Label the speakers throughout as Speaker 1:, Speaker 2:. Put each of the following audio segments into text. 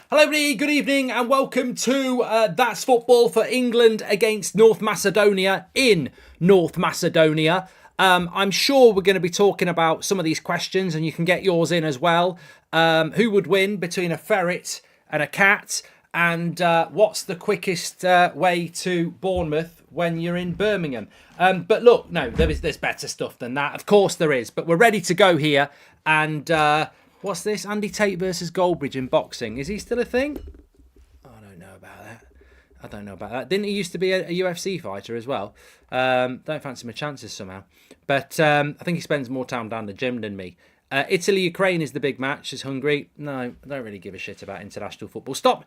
Speaker 1: Hello everybody, good evening and welcome to That's Football for England against North Macedonia in North Macedonia. I'm sure we're going to be talking about some of these questions and you can get yours in as well. Who would win between a ferret and a cat? And what's the quickest way to Bournemouth when you're in Birmingham? But look, no, there's better stuff than that. Of course there is, but we're ready to go here. And what's this? Andy Tate versus Goldbridge in boxing. Is he still a thing? I don't know about that. Didn't he used to be a UFC fighter as well? Don't fancy my chances somehow. But I think he spends more time down the gym than me. Italy-Ukraine is the big match. Is Hungary? No, I don't really give a shit about international football. Stop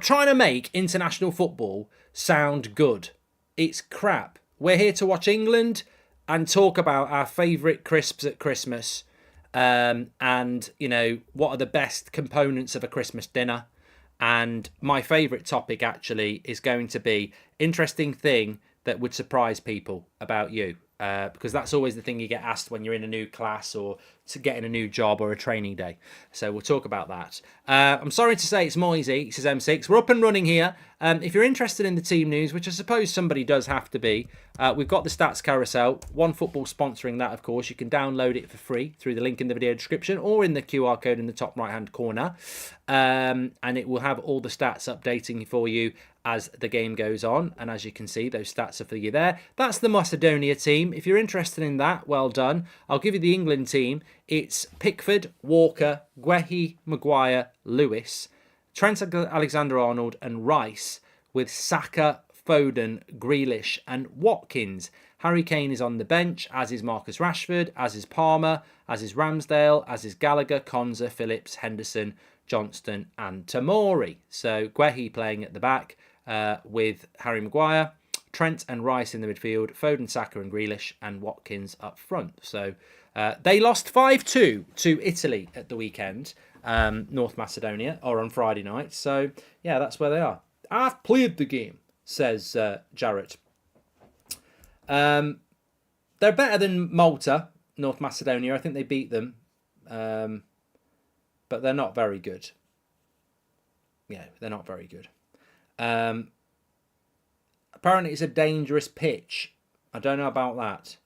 Speaker 1: trying to make international football sound good. It's crap. We're here to watch England and talk about our favourite crisps at Christmas. And, you know, what are the best components of a Christmas dinner? And my favourite topic, actually, is going to be interesting thing that would surprise people about you. Because that's always the thing you get asked when you're in a new class or to get in a new job or a training day. So we'll talk about that. I'm sorry to say it's Moisey, says M6. We're up and running here. If you're interested in the team news, which I suppose somebody does have to be, we've got the stats carousel. One Football sponsoring that, of course. You can download it for free through the link in the video description or in the QR code in the top right-hand corner. And it will have all the stats updating for you as the game goes on. And as you can see, those stats are for you there. That's the Macedonia team. If you're interested in that, well done. I'll give you the England team. It's Pickford, Walker, Guehi, Maguire, Lewis, Trent Alexander-Arnold and Rice, with Saka, Foden, Grealish and Watkins. Harry Kane is on the bench, as is Marcus Rashford, as is Palmer, as is Ramsdale, as is Gallagher, Konza, Phillips, Henderson, Johnston and Tamori. So Guehi playing at the back with Harry Maguire, Trent and Rice in the midfield, Foden, Saka and Grealish and Watkins up front. So they lost 5-2 to Italy at the weekend, North Macedonia, or on Friday night. So, yeah, that's where they are. I've played the game, says Jarrett. They're better than Malta, North Macedonia. I think they beat them. But they're not very good. Yeah, they're not very good. Apparently it's a dangerous pitch. I don't know about that.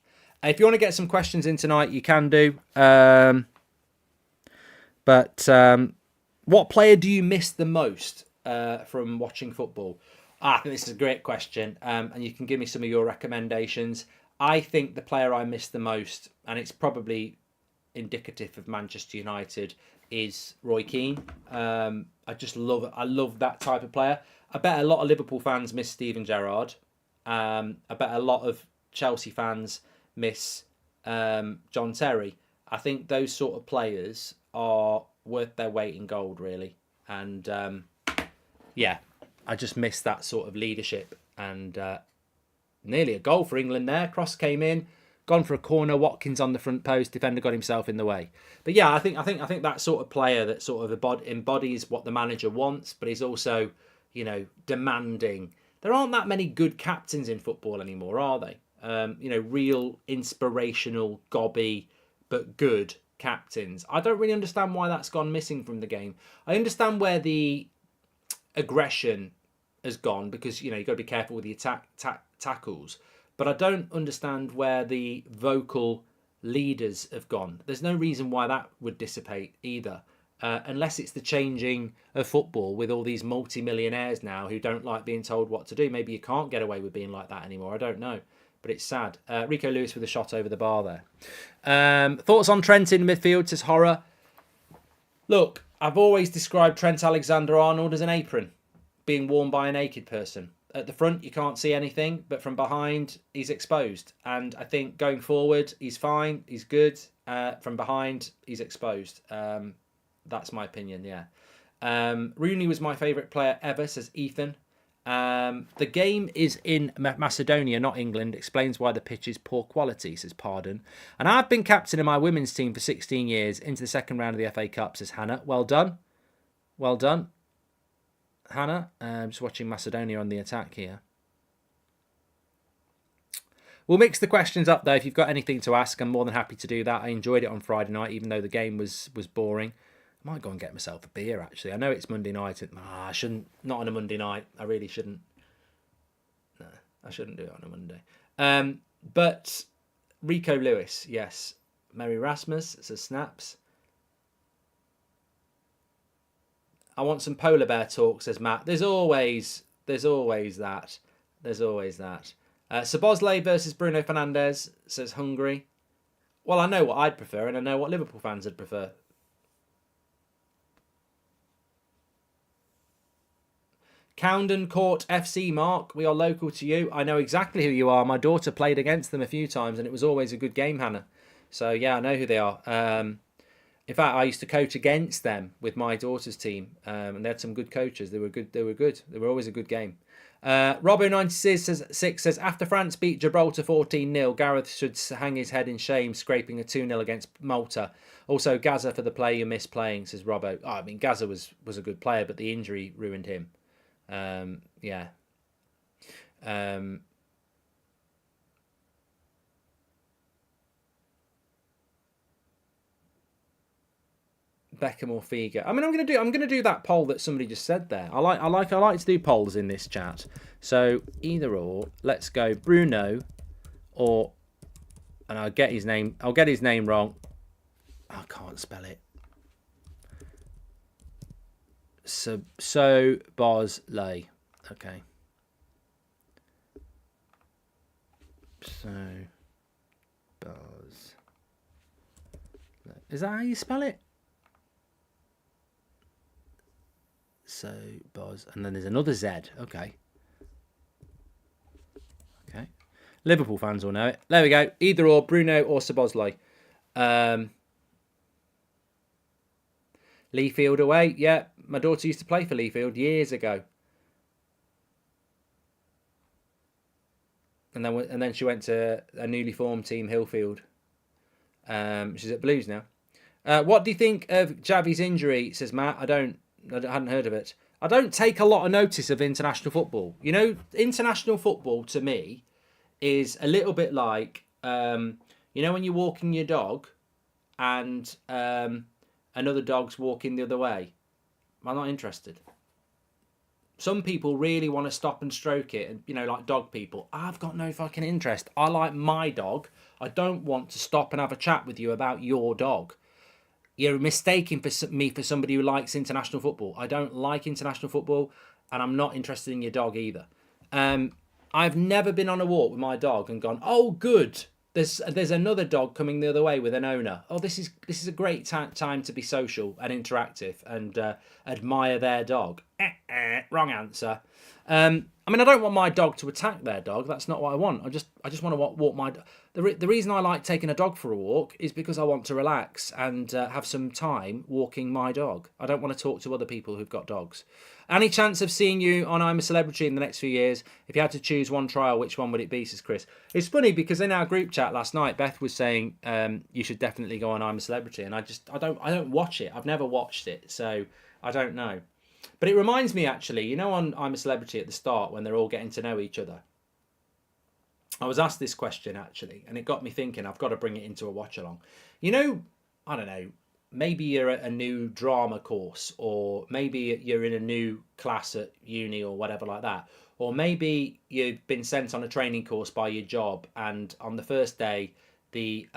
Speaker 1: If you want to get some questions in tonight, you can do. But what player do you miss the most from watching football? I think this is a great question. And you can give me some of your recommendations. I think the player I miss the most, and it's probably indicative of Manchester United, is Roy Keane. I just love it. I love that type of player. I bet a lot of Liverpool fans miss Steven Gerrard. I bet a lot of Chelsea fans miss John Terry. I think those sort of players are worth their weight in gold, really. And yeah, I just miss that sort of leadership. And nearly a goal for England there. Cross came in. Gone for a corner, Watkins on the front post, defender got himself in the way. But yeah, I think that sort of player that sort of embodies what the manager wants, but is also, you know, demanding. There aren't that many good captains in football anymore, are they? You know, real inspirational, gobby, but good captains. I don't really understand why that's gone missing from the game. I understand where the aggression has gone because, you know, you've got to be careful with the tackles. But I don't understand where the vocal leaders have gone. There's no reason why that would dissipate either. Unless it's the changing of football with all these multi-millionaires now who don't like being told what to do. Maybe you can't get away with being like that anymore. I don't know. But it's sad. Rico Lewis with a shot over the bar there. Thoughts on Trent in midfield, says Horror. Look, I've always described Trent Alexander-Arnold as an apron being worn by a naked person. At the front, you can't see anything, but from behind, he's exposed. And I think going forward, he's fine, he's good. From behind, he's exposed. That's my opinion, yeah. Rooney was my favourite player ever, says Ethan. The game is in Macedonia, not England. Explains why the pitch is poor quality, says Pardon. And I've been captain of my women's team for 16 years, into the second round of the FA Cup, says Hannah. Well done. Well done. Hannah, just watching Macedonia on the attack here. We'll mix the questions up, though. If you've got anything to ask, I'm more than happy to do that. I enjoyed it on Friday night, even though the game was boring. I might go and get myself a beer, actually. I know it's Monday night. I shouldn't. Not on a Monday night. I really shouldn't. No, I shouldn't do it on a Monday. But Rico Lewis, yes. Mary Rasmus says snaps. I want some polar bear talk, says Matt. There's always that. There's always that. Szoboszlai versus Bruno Fernandes, says Hungary. Well, I know what I'd prefer, and I know what Liverpool fans would prefer. Cowden Court FC, Mark. We are local to you. I know exactly who you are. My daughter played against them a few times, and it was always a good game, Hannah. So, yeah, I know who they are. In fact, I used to coach against them with my daughter's team, and they had some good coaches. They were good. They were always a good game. Robbo96 says, after France beat Gibraltar 14-0, Gareth should hang his head in shame, scraping a 2-0 against Malta. Also, Gaza for the play you missed playing, says Robbo. Oh, I mean, Gaza was a good player, but the injury ruined him. Yeah. Beckham or Figa. I mean, I'm gonna do that poll that somebody just said there. I like to do polls in this chat. So either or, let's go Bruno or, and I'll get his name wrong. I can't spell it. Szoboszlai. Okay. Is that how you spell it? And then there's another Z. Okay. Liverpool fans will know it. There we go. Either or, Bruno or Szoboszlai. Leafield away. Yeah, my daughter used to play for Leafield years ago. And then she went to a newly formed team, Hillfield. She's at Blues now. What do you think of Xavi's injury? Says Matt. I hadn't heard of it. I don't take a lot of notice of international football. You know, international football to me is a little bit like, when you're walking your dog and another dog's walking the other way. I'm not interested. Some people really want to stop and stroke it, and like dog people. I've got no fucking interest. I like my dog. I don't want to stop and have a chat with you about your dog. You're mistaking me for somebody who likes international football. I don't like international football, and I'm not interested in your dog either. I've never been on a walk with my dog and gone, oh, good. There's another dog coming the other way with an owner. Oh, this is a great time to be social and interactive and admire their dog. Wrong answer. I mean, I don't want my dog to attack their dog. That's not what I want. I just want to walk my. The reason I like taking a dog for a walk is because I want to relax and have some time walking my dog. I don't want to talk to other people who've got dogs. Any chance of seeing you on I'm a Celebrity in the next few years? If you had to choose one trial, which one would it be, says Chris? It's funny because in our group chat last night, Beth was saying you should definitely go on I'm a Celebrity, and I don't watch it. I've never watched it, so I don't know. But it reminds me, actually, on I'm a Celebrity at the start when they're all getting to know each other. I was asked this question, actually, and it got me thinking, I've got to bring it into a watch-along. I don't know, maybe you're at a new drama course, or maybe you're in a new class at uni or whatever like that. Or maybe you've been sent on a training course by your job, and on the first day, the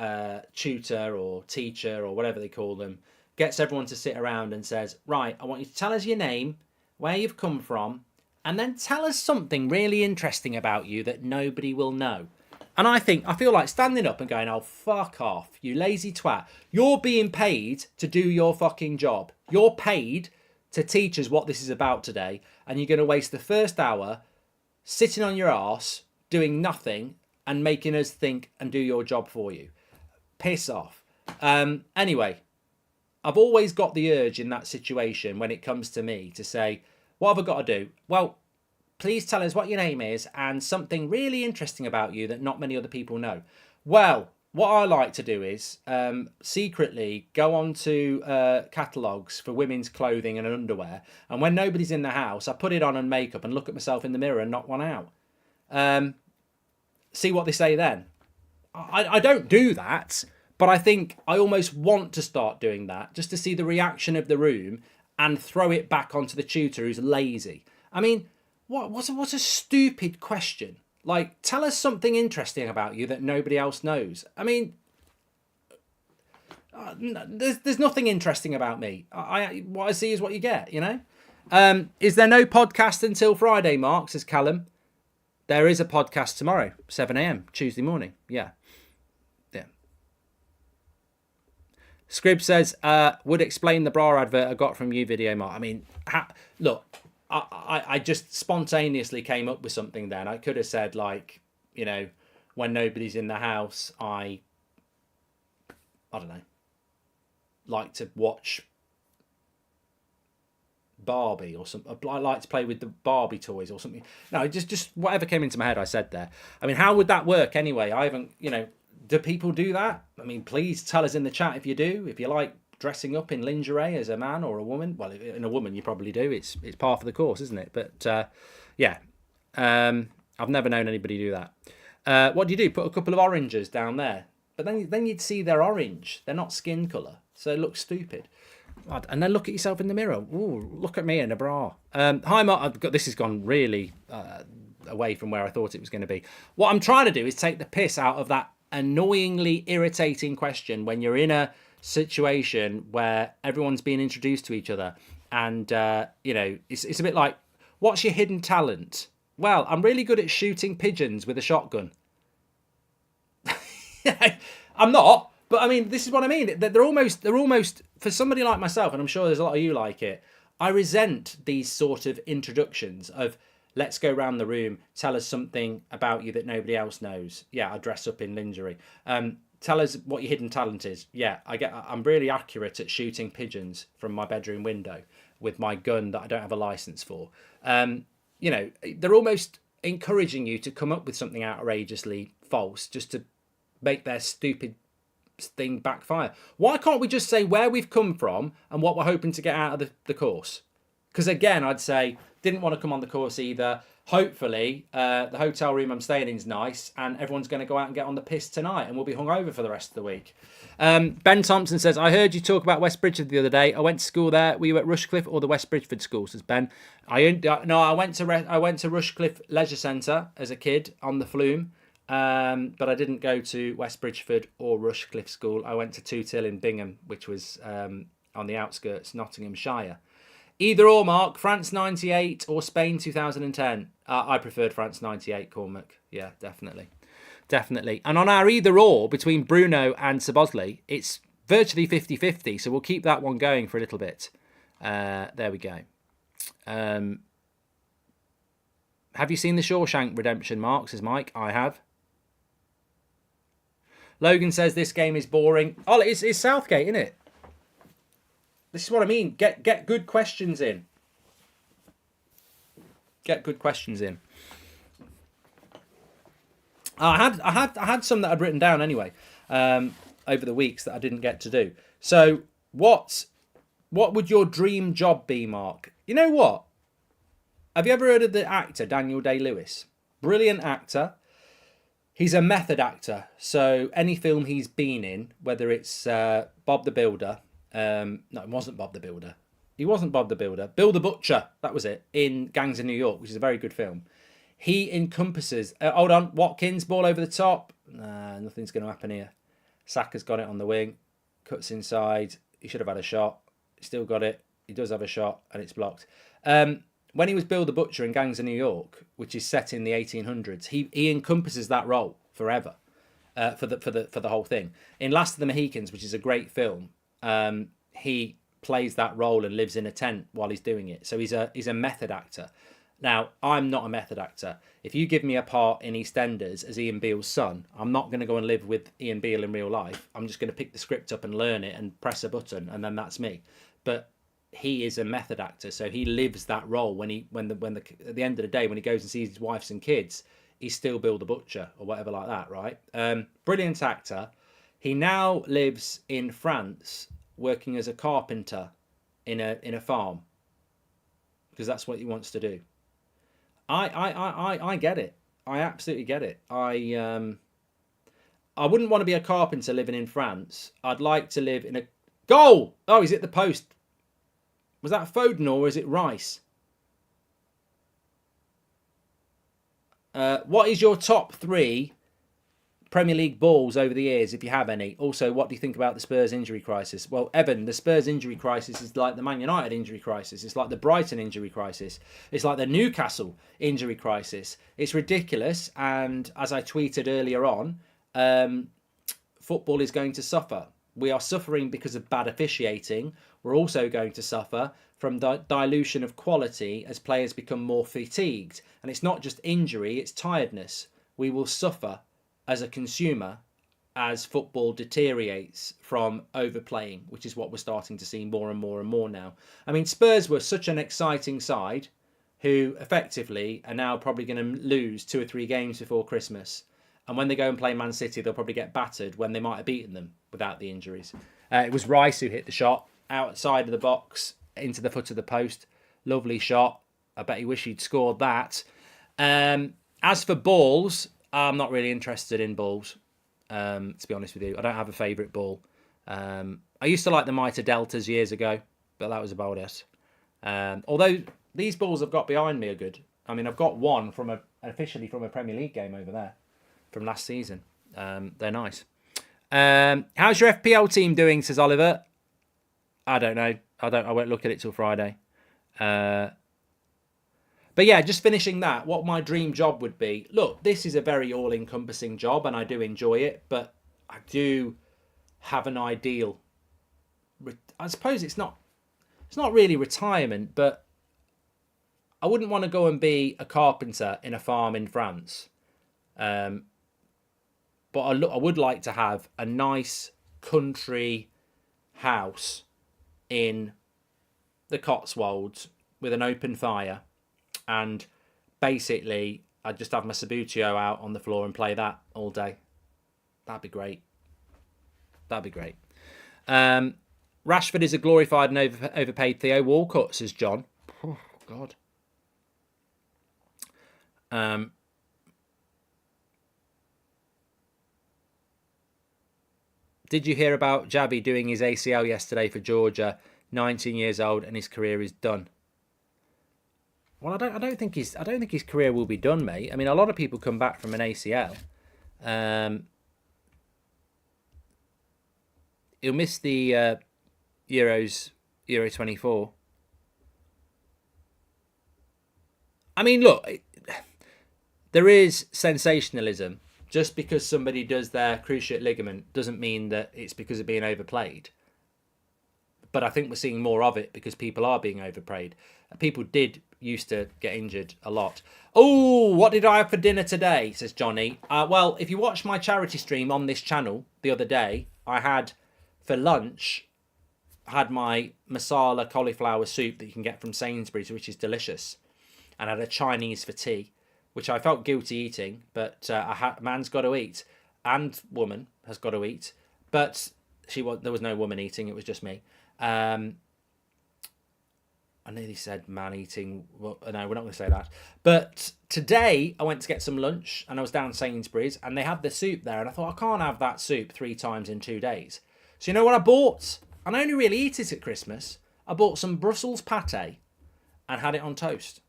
Speaker 1: tutor or teacher or whatever they call them gets everyone to sit around and says, right, I want you to tell us your name, where you've come from, and then tell us something really interesting about you that nobody will know. And I feel like standing up and going, oh, fuck off, you lazy twat. You're being paid to do your fucking job. You're paid to teach us what this is about today, and you're going to waste the first hour sitting on your arse, doing nothing, and making us think and do your job for you. Piss off. Anyway, I've always got the urge in that situation when it comes to me to say, what have I got to do? Well, please tell us what your name is and something really interesting about you that not many other people know. Well, what I like to do is secretly go on to catalogues for women's clothing and underwear. And when nobody's in the house, I put it on and makeup and look at myself in the mirror and knock one out. See what they say then. I don't do that, but But I think I almost want to start doing that just to see the reaction of the room and throw it back onto the tutor who's lazy. I mean, what's a stupid question? Like, tell us something interesting about you that nobody else knows. I mean, there's nothing interesting about me. What I see is what you get, you know? Is there no podcast until Friday, Mark, says Callum. There is a podcast tomorrow, 7 a.m, Tuesday morning. Yeah. Scrib says, would explain the bra advert I got from you video, Mark. I mean, look, I just spontaneously came up with something then. I could have said, like, you know, when nobody's in the house, I don't know, like to watch Barbie or something. I like to play with the Barbie toys or something. No, just whatever came into my head, I said there. I mean, how would that work anyway? I haven't, you know, do people do that? I mean, please tell us in the chat if you do. If you like dressing up in lingerie as a man or a woman. Well, in a woman, you probably do. It's part of the course, isn't it? But yeah, I've never known anybody do that. What do? Put a couple of oranges down there. But then you'd see they're orange. They're not skin colour. So it looks stupid. And then look at yourself in the mirror. Ooh, look at me in a bra. Hi, Mark. This has gone really away from where I thought it was going to be. What I'm trying to do is take the piss out of that annoyingly irritating question when you're in a situation where everyone's being introduced to each other. And, you know, it's a bit like, what's your hidden talent? Well, I'm really good at shooting pigeons with a shotgun. I'm not. But I mean, this is what I mean. They're almost for somebody like myself, and I'm sure there's a lot of you like it. I resent these sort of introductions of let's go around the room, tell us something about you that nobody else knows. Yeah, I dress up in lingerie. Tell us what your hidden talent is. Yeah, I'm really accurate at shooting pigeons from my bedroom window with my gun that I don't have a license for. You know, they're almost encouraging you to come up with something outrageously false just to make their stupid thing backfire. Why can't we just say where we've come from and what we're hoping to get out of the course? Because again, I'd say didn't want to come on the course either. Hopefully the hotel room I'm staying in is nice and everyone's going to go out and get on the piss tonight and we'll be hungover for the rest of the week. Ben Thompson says, I heard you talk about West Bridgeford the other day. I went to school there. Were you at Rushcliffe or the West Bridgeford school, says Ben. I went to Rushcliffe Leisure Centre as a kid on the Flume. But I didn't go to West Bridgeford or Rushcliffe School. I went to Tootil in Bingham, which was on the outskirts, Nottinghamshire. Either or, Mark, France 98 or Spain 2010. I preferred France 98, Cormac. Yeah, definitely. And on our either or between Bruno and Sabosley, it's virtually 50-50, so we'll keep that one going for a little bit. There we go. Have you seen The Shawshank Redemption, Mark, says Mike? I have. Logan says this game is boring. Oh, it's Southgate, isn't it? This is what I mean. Get good questions in. Get good questions in. I had some that I'd written down anyway over the weeks that I didn't get to do. So what would your dream job be, Mark? You know what? Have you ever heard of the actor Daniel Day-Lewis? Brilliant actor. He's a method actor. So any film he's been in, whether it's Bob the Builder, no, it wasn't Bob the Builder. He wasn't Bob the Builder. Bill the Butcher, that was it, in Gangs of New York, which is a very good film. He encompasses... hold on, Watkins, ball over the top. Nah, nothing's going to happen here. Saka's got it on the wing. Cuts inside. He should have had a shot. He still got it. He does have a shot, and it's blocked. When he was Bill the Butcher in Gangs of New York, which is set in the 1800s, he encompasses that role forever for the whole thing. In Last of the Mohicans, which is a great film, he plays that role and lives in a tent while he's doing it. So he's a method actor. Now, I'm not a method actor. If you give me a part in EastEnders as Ian Beale's son, I'm not going to go and live with Ian Beale in real life. I'm just going to pick the script up and learn it and press a button, and then that's me. But he is a method actor, so he lives that role. At the end of the day, when he goes and sees his wives and kids, he's still Bill the Butcher or whatever like that, right? Brilliant actor. He now lives in France, working as a carpenter in a farm, because that's what he wants to do. I get it. I absolutely get it. I wouldn't want to be a carpenter living in France. I'd like to live in a... Goal! Oh, he's hit the post. Was that Foden or is it Rice? What is your top 3 Premier League balls over the years, if you have any? Also, what do you think about the Spurs injury crisis? Well, Evan, the Spurs injury crisis is like the Man United injury crisis. It's like the Brighton injury crisis. It's like the Newcastle injury crisis. It's ridiculous. And as I tweeted earlier on, football is going to suffer. We are suffering because of bad officiating. We're also going to suffer from the dilution of quality as players become more fatigued. And it's not just injury, it's tiredness. We will suffer as a consumer as football deteriorates from overplaying, which is what we're starting to see more and more and more now. I mean, Spurs were such an exciting side who effectively are now probably going to lose 2 or 3 games before Christmas. And when they go and play Man City, they'll probably get battered when they might have beaten them without the injuries. It was Rice who hit the shot outside of the box into the foot of the post. Lovely shot. I bet he wished he'd scored that. As for balls, I'm not really interested in balls, to be honest with you. I don't have a favourite ball. I used to like the Mitre Deltas years ago, but that was about it. Although these balls I've got behind me are good. I mean, I've got one from officially from a Premier League game over there from last season. They're nice. How's your FPL team doing, says Oliver? I don't know. I won't look at it till Friday. But yeah, just finishing that, what my dream job would be. Look, this is a very all-encompassing job and I do enjoy it, but I do have an ideal. I suppose it's not really retirement, but I wouldn't want to go and be a carpenter in a farm in France. But I would like to have a nice country house in the Cotswolds with an open fire. And basically, I'd just have my Subbuteo out on the floor and play that all day. That'd be great. That'd be great. Rashford is a glorified and overpaid Theo Walcott, says John. Oh, God. Did you hear about Javi doing his ACL yesterday for Georgia? 19 years old and his career is done. Well, I don't think his career will be done, mate. I mean, a lot of people come back from an ACL. He'll miss the Euro 24. I mean, look, there is sensationalism. Just because somebody does their cruciate ligament doesn't mean that it's because of being overplayed. But I think we're seeing more of it because people are being overplayed. People used to get injured a lot. Oh, what did I have for dinner today, says Johnny. Well, if you watch my charity stream on this channel the other day, I had for lunch, I had my masala cauliflower soup that you can get from Sainsbury's, which is delicious. And I had a Chinese for tea, which I felt guilty eating, but man's got to eat. And woman has got to eat. But there was no woman eating, it was just me. I nearly said man eating. Well, no, we're not going to say that. But today I went to get some lunch and I was down Sainsbury's and they had the soup there. And I thought, I can't have that soup 3 times in 2 days. So you know what I bought? And I only really eat it at Christmas. I bought some Brussels pate and had it on toast.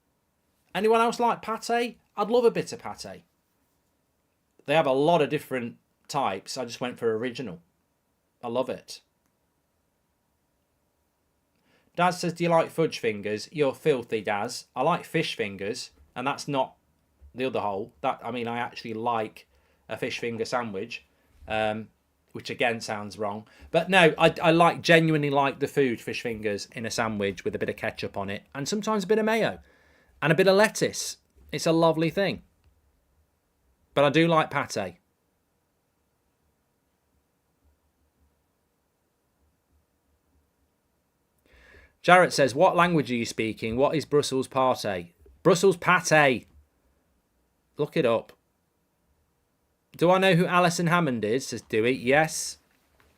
Speaker 1: Anyone else like pate? I'd love a bit of pate. They have a lot of different types. I just went for original. I love it. Daz says, do you like fudge fingers? You're filthy, Daz. I like fish fingers, and that's not the other hole. I actually like a fish finger sandwich, which again sounds wrong. But no, I genuinely like the food, fish fingers in a sandwich with a bit of ketchup on it, and sometimes a bit of mayo, and a bit of lettuce. It's a lovely thing. But I do like pate. Jarrett says, what language are you speaking? What is Brussels pate? Brussels pate. Look it up. Do I know who Alison Hammond is? Says Dewey. Yes,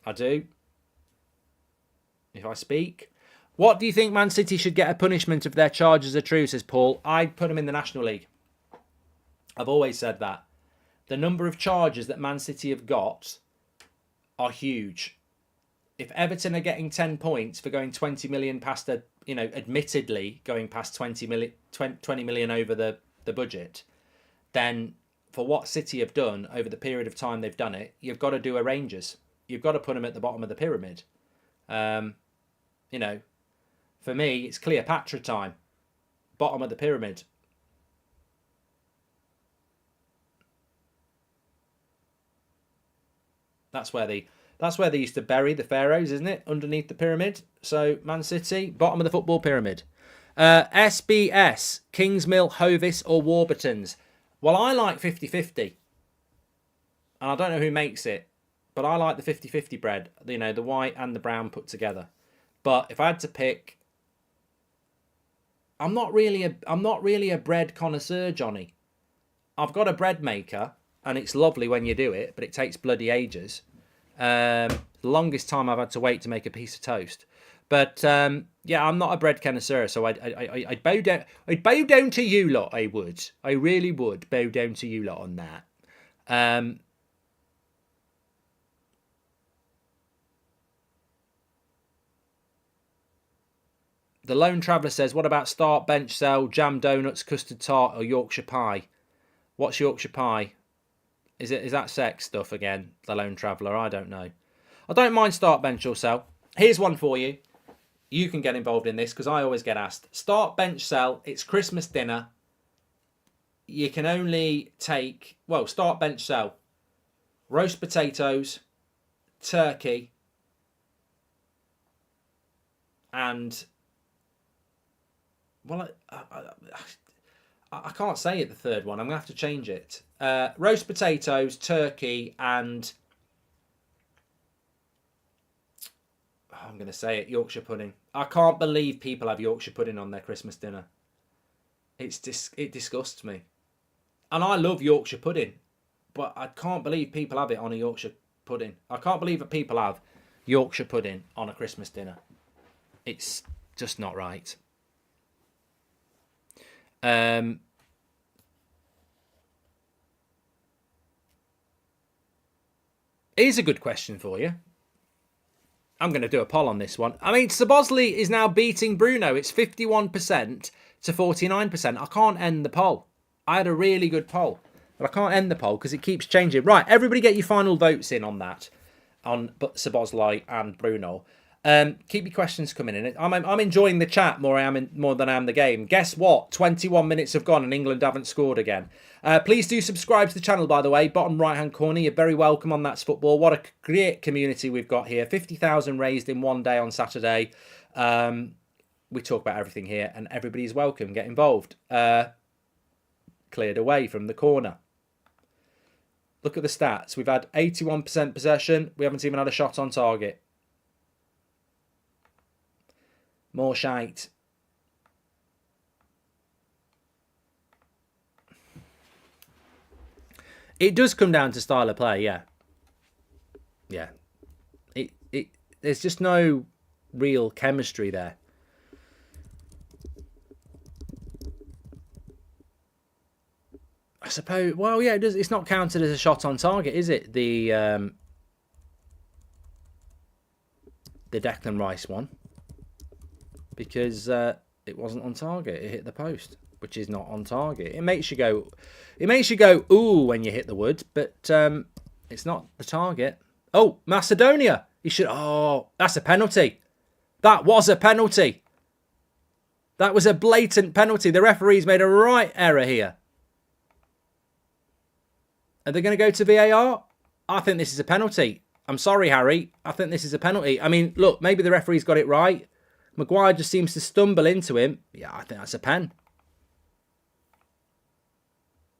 Speaker 1: I do. If I speak. What do you think Man City should get a punishment if their charges are true, says Paul? I'd put them in the National League. I've always said that. The number of charges that Man City have got are huge. If Everton are getting 10 points for going 20 million past a, admittedly going past 20 million over the budget, then for what City have done over the period of time they've done it, you've got to do a Rangers. You've got to put them at the bottom of the pyramid. For me, it's Cleopatra time. Bottom of the pyramid. That's where they used to bury the pharaohs, isn't it? Underneath the pyramid. So Man City, bottom of the football pyramid. SBS, Kingsmill, Hovis or Warburtons. Well, I like 50-50. And I don't know who makes it, but I like the 50-50 bread. The white and the brown put together. But if I had to pick, I'm not really a bread connoisseur, Johnny. I've got a bread maker, and it's lovely when you do it, but it takes bloody ages. The longest time I've had to wait to make a piece of toast. But yeah, I'm not a bread connoisseur, so I'd bow down. I'd bow down to you lot. I would. I really would bow down to you lot on that. The Lone Traveller says, what about start, bench, sell, jam donuts, custard tart or Yorkshire pie? What's Yorkshire pie? Is that sex stuff again? The Lone Traveller, I don't know. I don't mind start, bench or sell. Here's one for you. You can get involved in this because I always get asked. Start, bench, sell. It's Christmas dinner. You can only take, start, bench, sell. Roast potatoes, turkey, and... Well, I can't say it, the third one. I'm going to have to change it. Roast potatoes, turkey, and... I'm going to say it, Yorkshire pudding. I can't believe people have Yorkshire pudding on their Christmas dinner. It disgusts me. And I love Yorkshire pudding, but I can't believe people have it on a Yorkshire pudding. I can't believe that people have Yorkshire pudding on a Christmas dinner. It's just not right. Here's a good question for you. I'm going to do a poll on this one. I mean, Szoboszlai is now beating Bruno. It's 51% to 49%. I can't end the poll. I had a really good poll, but I can't end the poll because it keeps changing. Right, everybody get your final votes in on that, on Szoboszlai and Bruno. Keep your questions coming in. I'm enjoying the chat more than I am the game. Guess what? 21 minutes have gone and England haven't scored again. Please do subscribe to the channel, by the way. Bottom right-hand corner. You're very welcome on That's Football. What a great community we've got here. 50,000 raised in one day on Saturday. We talk about everything here and everybody's welcome. Get involved. Cleared away from the corner. Look at the stats. We've had 81% possession. We haven't even had a shot on target. More shite. It does come down to style of play, yeah. Yeah. There's just no real chemistry there. I suppose, well, yeah, it's not counted as a shot on target, is it? The Declan Rice one. Because it wasn't on target. It hit the post, which is not on target. It makes you go, ooh, when you hit the wood, but it's not the target. Oh, Macedonia. That's a penalty. That was a penalty. That was a blatant penalty. The referee's made a right error here. Are they going to go to VAR? I think this is a penalty. I'm sorry, Harry. I think this is a penalty. I mean, look, maybe the referee's got it right. Maguire just seems to stumble into him. Yeah, I think that's a pen.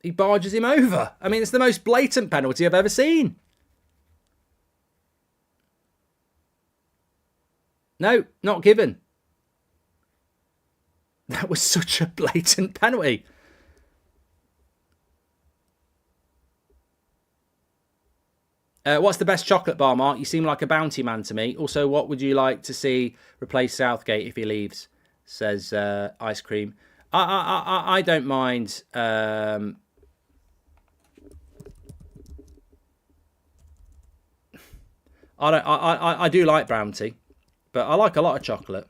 Speaker 1: He barges him over. I mean, it's the most blatant penalty I've ever seen. No, not given. That was such a blatant penalty. What's the best chocolate bar, Mark? You seem like a bounty man to me. Also, what would you like to see replace Southgate if he leaves? Says Ice Cream. I don't mind. I do like brown tea, but I like a lot of chocolate.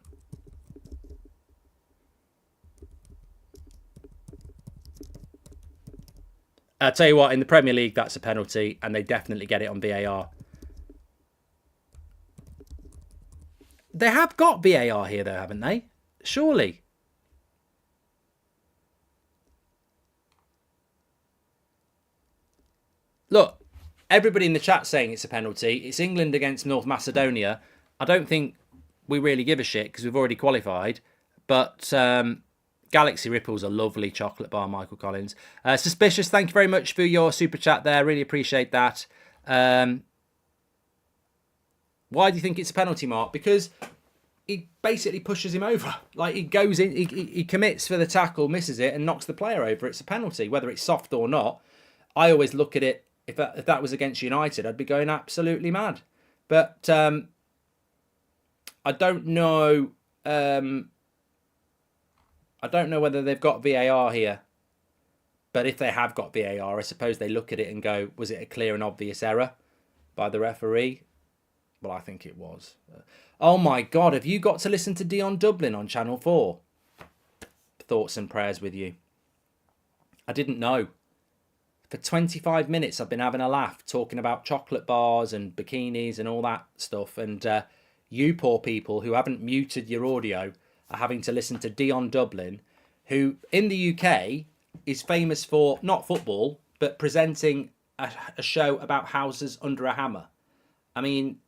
Speaker 1: I'll tell you what, in the Premier League, that's a penalty, and they definitely get it on VAR. They have got VAR here, though, haven't they? Surely. Look, everybody in the chat saying it's a penalty. It's England against North Macedonia. I don't think we really give a shit because we've already qualified. But Galaxy Ripple's a lovely chocolate bar, Michael Collins. Suspicious, thank you very much for your super chat there. Really appreciate that. Why do you think it's a penalty, Mark? Because he basically pushes him over. Like, he goes in, he commits for the tackle, misses it, and knocks the player over. It's a penalty, whether it's soft or not. I always look at it, if that was against United, I'd be going absolutely mad. But I don't know. I don't know whether they've got VAR here. But if they have got VAR, I suppose they look at it and go, was it a clear and obvious error by the referee? Well, I think it was. Oh my God, have you got to listen to Dion Dublin on Channel 4? Thoughts and prayers with you. I didn't know. For 25 minutes, I've been having a laugh, talking about chocolate bars and bikinis and all that stuff. And you poor people who haven't muted your audio are having to listen to Dion Dublin, who in the UK is famous for, not football, but presenting a show about houses under a hammer. I mean,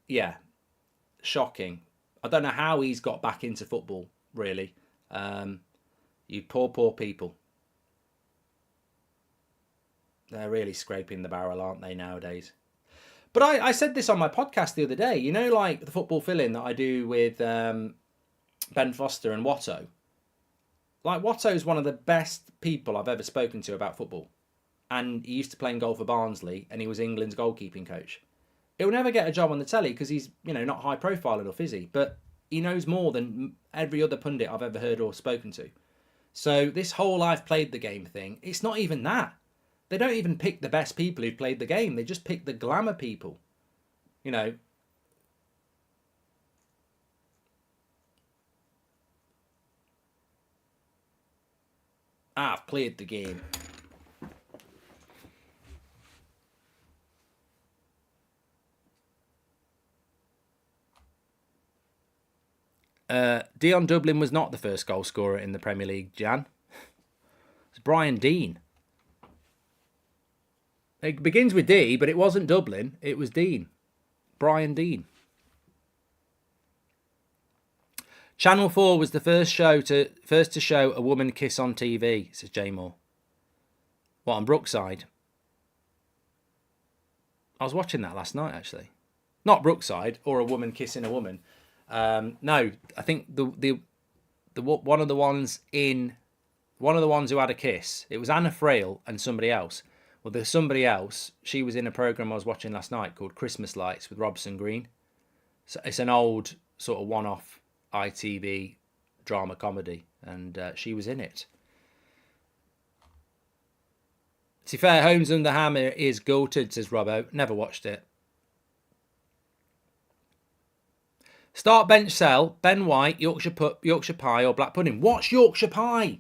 Speaker 1: yeah, shocking. I don't know how he's got back into football, really. You poor people. They're really scraping the barrel, aren't they, nowadays? But I said this on my podcast the other day. You know, like the football fill-in that I do with Ben Foster and Watto. Like, Watto's one of the best people I've ever spoken to about football. And he used to play in goal for Barnsley, and he was England's goalkeeping coach. He'll never get a job on the telly because he's, not high profile enough, is he? But he knows more than every other pundit I've ever heard or spoken to. So this whole I've played the game thing, it's not even that. They don't even pick the best people who've played the game. They just pick the glamour people. I've played the game. Dion Dublin was not the first goal scorer in the Premier League, Jan. It's Brian Dean. It begins with D, but it wasn't Dublin. It was Dean. Brian Dean. Channel 4 was the first to show a woman kiss on TV, says Jay Moore. What, on Brookside? I was watching that last night, actually. Not Brookside, or a woman kissing a woman. No, I think the one of the ones who had a kiss, it was Anna Frail and somebody else. Well, there's somebody else. She was in a program I was watching last night called Christmas Lights with Robson Green. So it's an old sort of one-off ITV drama comedy, and she was in it. To be fair, Homes Under Hammer is goated, says Robbo. Never watched it. Start, bench, sell. Ben White, Yorkshire pie or black pudding. What's Yorkshire pie?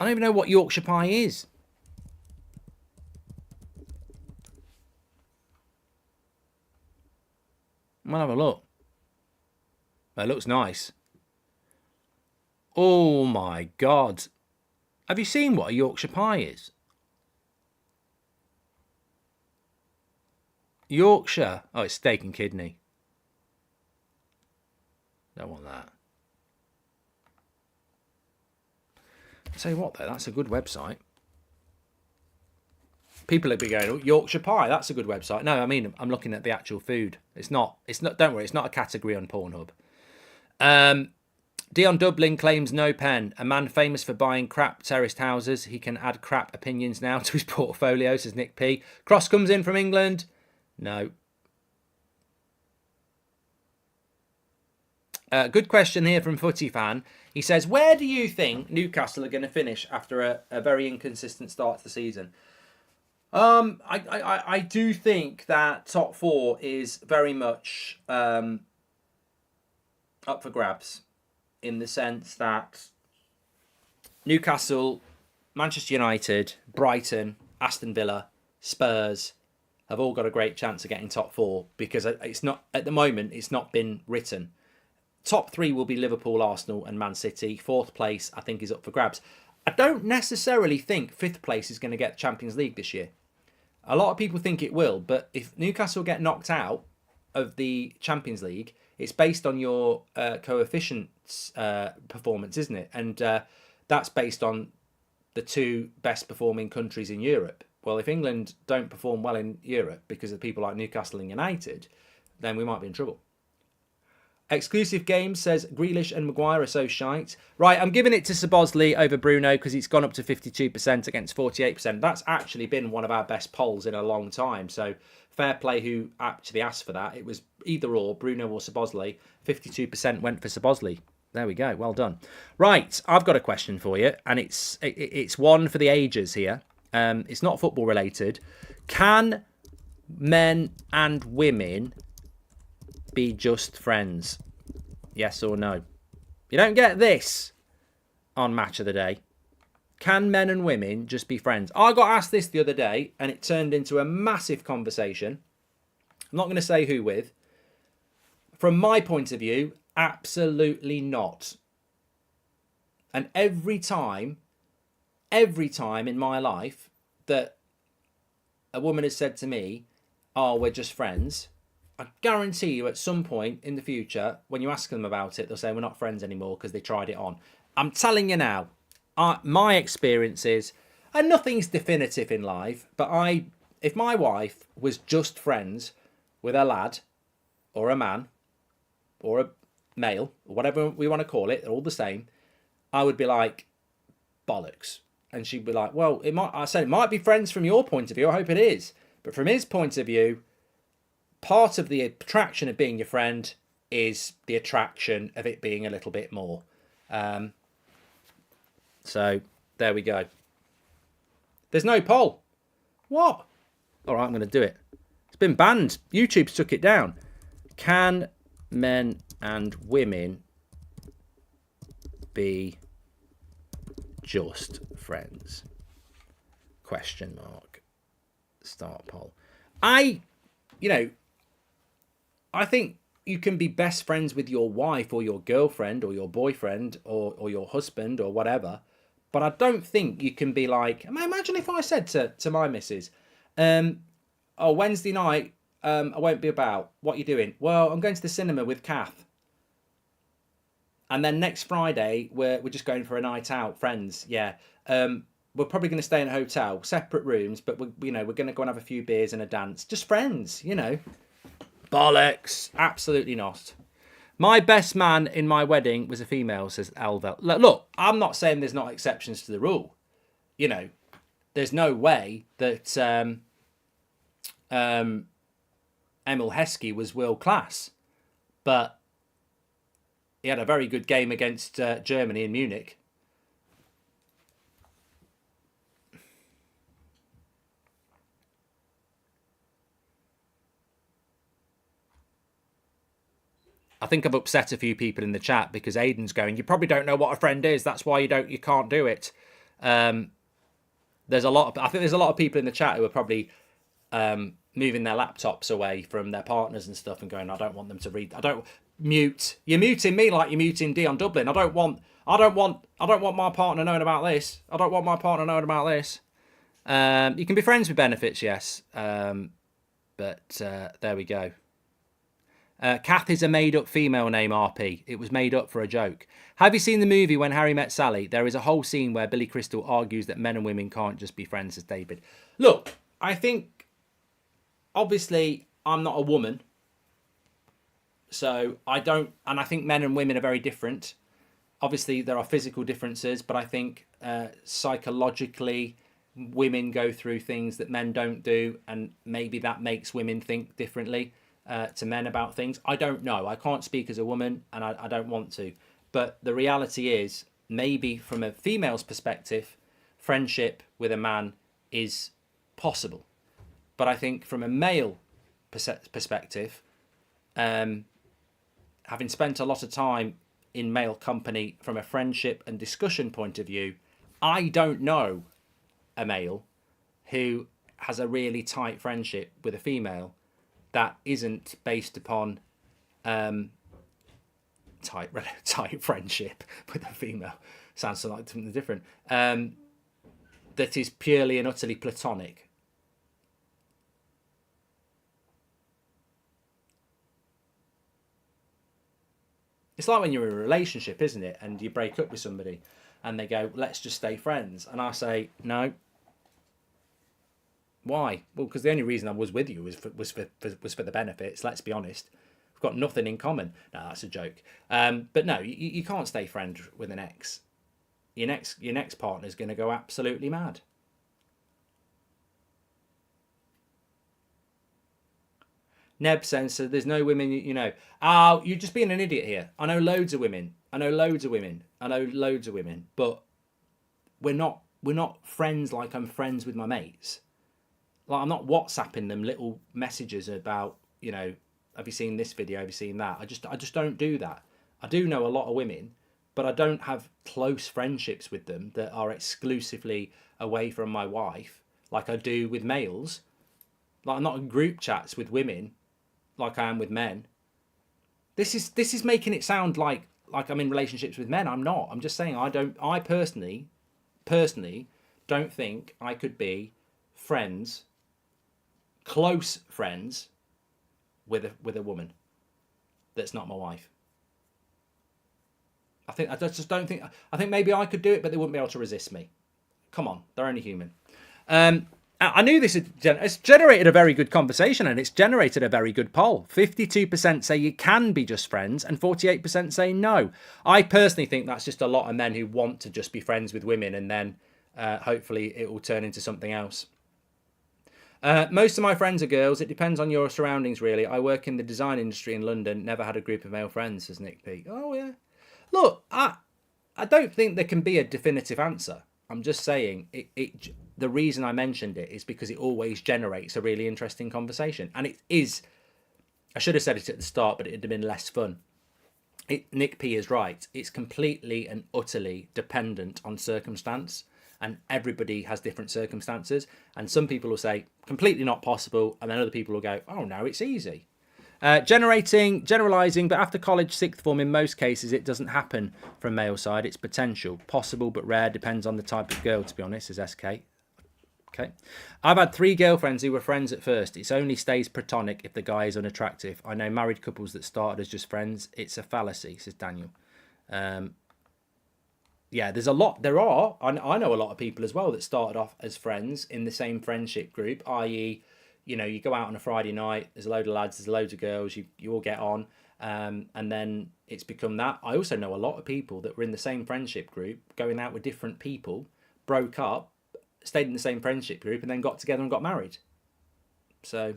Speaker 1: I don't even know what Yorkshire pie is. I'm going to have a look. It looks nice. Oh my God. Have you seen what a Yorkshire pie is? Yorkshire. Oh, it's steak and kidney. Don't want that. I'll tell you what though, that's a good website. People would be going, oh, Yorkshire pie, that's a good website. No, I mean, I'm looking at the actual food. It's not, don't worry, it's not a category on Pornhub. Dion Dublin claims no pen. A man famous for buying crap terraced houses. He can add crap opinions now to his portfolio, says Nick P. Cross comes in from England. No. Good question here from Footy Fan. He says, where do you think Newcastle are going to finish after a very inconsistent start to the season? I do think that top four is very much up for grabs, in the sense that Newcastle, Manchester United, Brighton, Aston Villa, Spurs have all got a great chance of getting top four, because it's not, at the moment, it's not been written. Top three will be Liverpool, Arsenal and Man City. Fourth place, I think, is up for grabs. I don't necessarily think fifth place is going to get the Champions League this year. A lot of people think it will, but if Newcastle get knocked out of the Champions League, it's based on your coefficients performance, isn't it? And that's based on the two best performing countries in Europe. Well, if England don't perform well in Europe because of people like Newcastle and United, then we might be in trouble. Exclusive Games says Grealish and Maguire are so shite. Right, I'm giving it to Szoboszlai over Bruno because it's gone up to 52% against 48%. That's actually been one of our best polls in a long time. So fair play who actually asked for that. It was either or, Bruno or Szoboszlai. 52% went for Szoboszlai. There we go. Well done. Right, I've got a question for you, and it's one for the ages here. It's not football related. Can men and women be just friends? Yes or no? You don't get this on Match of the Day. Can men and women just be friends? I got asked this the other day, and it turned into a massive conversation. I'm not going to say who with. From my point of view, absolutely not. And every time in my life that a woman has said to me, oh, we're just friends, I guarantee you at some point in the future, when you ask them about it, they'll say we're not friends anymore because they tried it on. I'm telling you now, my experiences, and nothing's definitive in life, but if my wife was just friends with a lad or a man or a male, or whatever we want to call it, they're all the same, I would be like, bollocks. And she'd be like, well, I said it might be friends from your point of view, I hope it is. But from his point of view, part of the attraction of being your friend is the attraction of it being a little bit more. So there we go. There's no poll. What? All right, I'm going to do it. It's been banned. YouTube's took it down. Can men and women be just friends? Question mark. Start poll. I think you can be best friends with your wife or your girlfriend or your boyfriend or your husband or whatever. But I don't think you can be like, imagine if I said to my missus, Wednesday night, I won't be about. What are you doing? Well, I'm going to the cinema with Kath. And then next Friday, we're just going for a night out, friends. Yeah. We're probably going to stay in a hotel, separate rooms, but we're going to go and have a few beers and a dance. Just friends, Bollocks. Absolutely not. My best man in my wedding was a female, says Elvel. Look, I'm not saying there's not exceptions to the rule. There's no way that Emil Heskey was world class. But he had a very good game against Germany in Munich. I think I've upset a few people in the chat because Aiden's going, you probably don't know what a friend is. That's why you can't do it. I think there's a lot of people in the chat who are probably moving their laptops away from their partners and stuff and going, I don't want them to read. You're muting me like you're muting Dion Dublin. I don't want my partner knowing about this. I don't want my partner knowing about this. You can be friends with benefits, yes. But there we go. Kath is a made-up female name, RP. It was made up for a joke. Have you seen the movie When Harry Met Sally? There is a whole scene where Billy Crystal argues that men and women can't just be friends, as David. Look, I think, obviously, I'm not a woman. So I think men and women are very different. Obviously, there are physical differences, but I think psychologically, women go through things that men don't do, and maybe that makes women think differently to men about things. I don't know. I can't speak as a woman, and I don't want to. But the reality is, maybe from a female's perspective, friendship with a man is possible. But I think from a male perspective, having spent a lot of time in male company from a friendship and discussion point of view, I don't know a male who has a really tight friendship with a female that isn't based upon tight friendship with a female. Sounds like something different. That is purely and utterly platonic. It's like when you're in a relationship, isn't it? And you break up with somebody and they go, let's just stay friends. And I say, no. Why? Well, because the only reason I was with you was for the benefits. Let's be honest. We've got nothing in common. No, that's a joke. But no, you can't stay friends with an ex. Your next partner's going to go absolutely mad. Neb says, so there's no women, you know. Oh, you're just being an idiot here. I know loads of women. But we're not friends like I'm friends with my mates. Like, I'm not WhatsApping them little messages about, you know, have you seen this video? Have you seen that? I just don't do that. I do know a lot of women, but I don't have close friendships with them that are exclusively away from my wife, like I do with males. Like, I'm not in group chats with women like I am with men. This is making it sound like I'm in relationships with men. I'm not. I'm just saying I personally don't think I could be friends, close friends with a woman that's not my wife. I think maybe I could do it, but they wouldn't be able to resist me. Come on, they're only human. I knew this it's generated a very good conversation, and it's generated a very good poll. 52% say you can be just friends and 48% say no. I personally think that's just a lot of men who want to just be friends with women, and then hopefully it will turn into something else. Most of my friends are girls. It depends on your surroundings, really. I work in the design industry in London. Never had a group of male friends, says Nick P. Oh, yeah. Look, I don't think there can be a definitive answer. I'm just saying the reason I mentioned it is because it always generates a really interesting conversation. And it is, I should have said it at the start, but it would have been less fun. Nick P is right. It's completely and utterly dependent on circumstance. And everybody has different circumstances. And some people will say, completely not possible. And then other people will go, oh, no, it's easy. Generalising, but after college, sixth form, in most cases, it doesn't happen from male side. It's potential. Possible, but rare. Depends on the type of girl, to be honest, says SK. Okay. I've had 3 girlfriends who were friends at first. It only stays platonic if the guy is unattractive. I know married couples that started as just friends. It's a fallacy, says Daniel. Yeah, there's a lot. I know a lot of people as well that started off as friends in the same friendship group, i.e., you know, you go out on a Friday night, there's a load of lads, there's loads of girls, you all get on, and then it's become that. I also know a lot of people that were in the same friendship group, going out with different people, broke up, stayed in the same friendship group, and then got together and got married. So,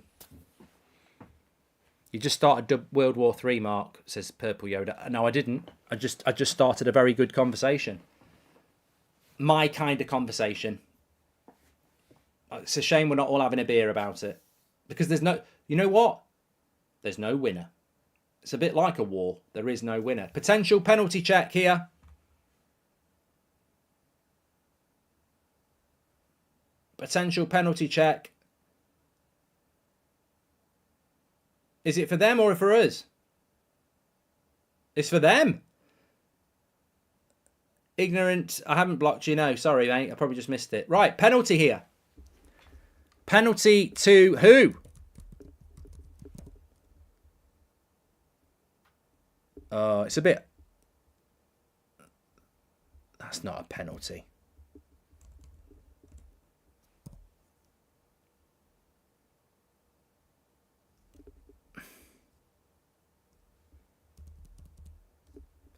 Speaker 1: you just started World War III, Mark, says Purple Yoda. No, I didn't. I just started a very good conversation. My kind of conversation. It's a shame we're not all having a beer about it. Because there's no... You know what? There's no winner. It's a bit like a war. There is no winner. Potential penalty check here. Potential penalty check. Is it for them or for us? It's for them. Ignorant. I haven't blocked you. No, sorry, mate. I probably just missed it. Right, penalty here. Penalty to who? Oh, it's a bit... That's not a penalty.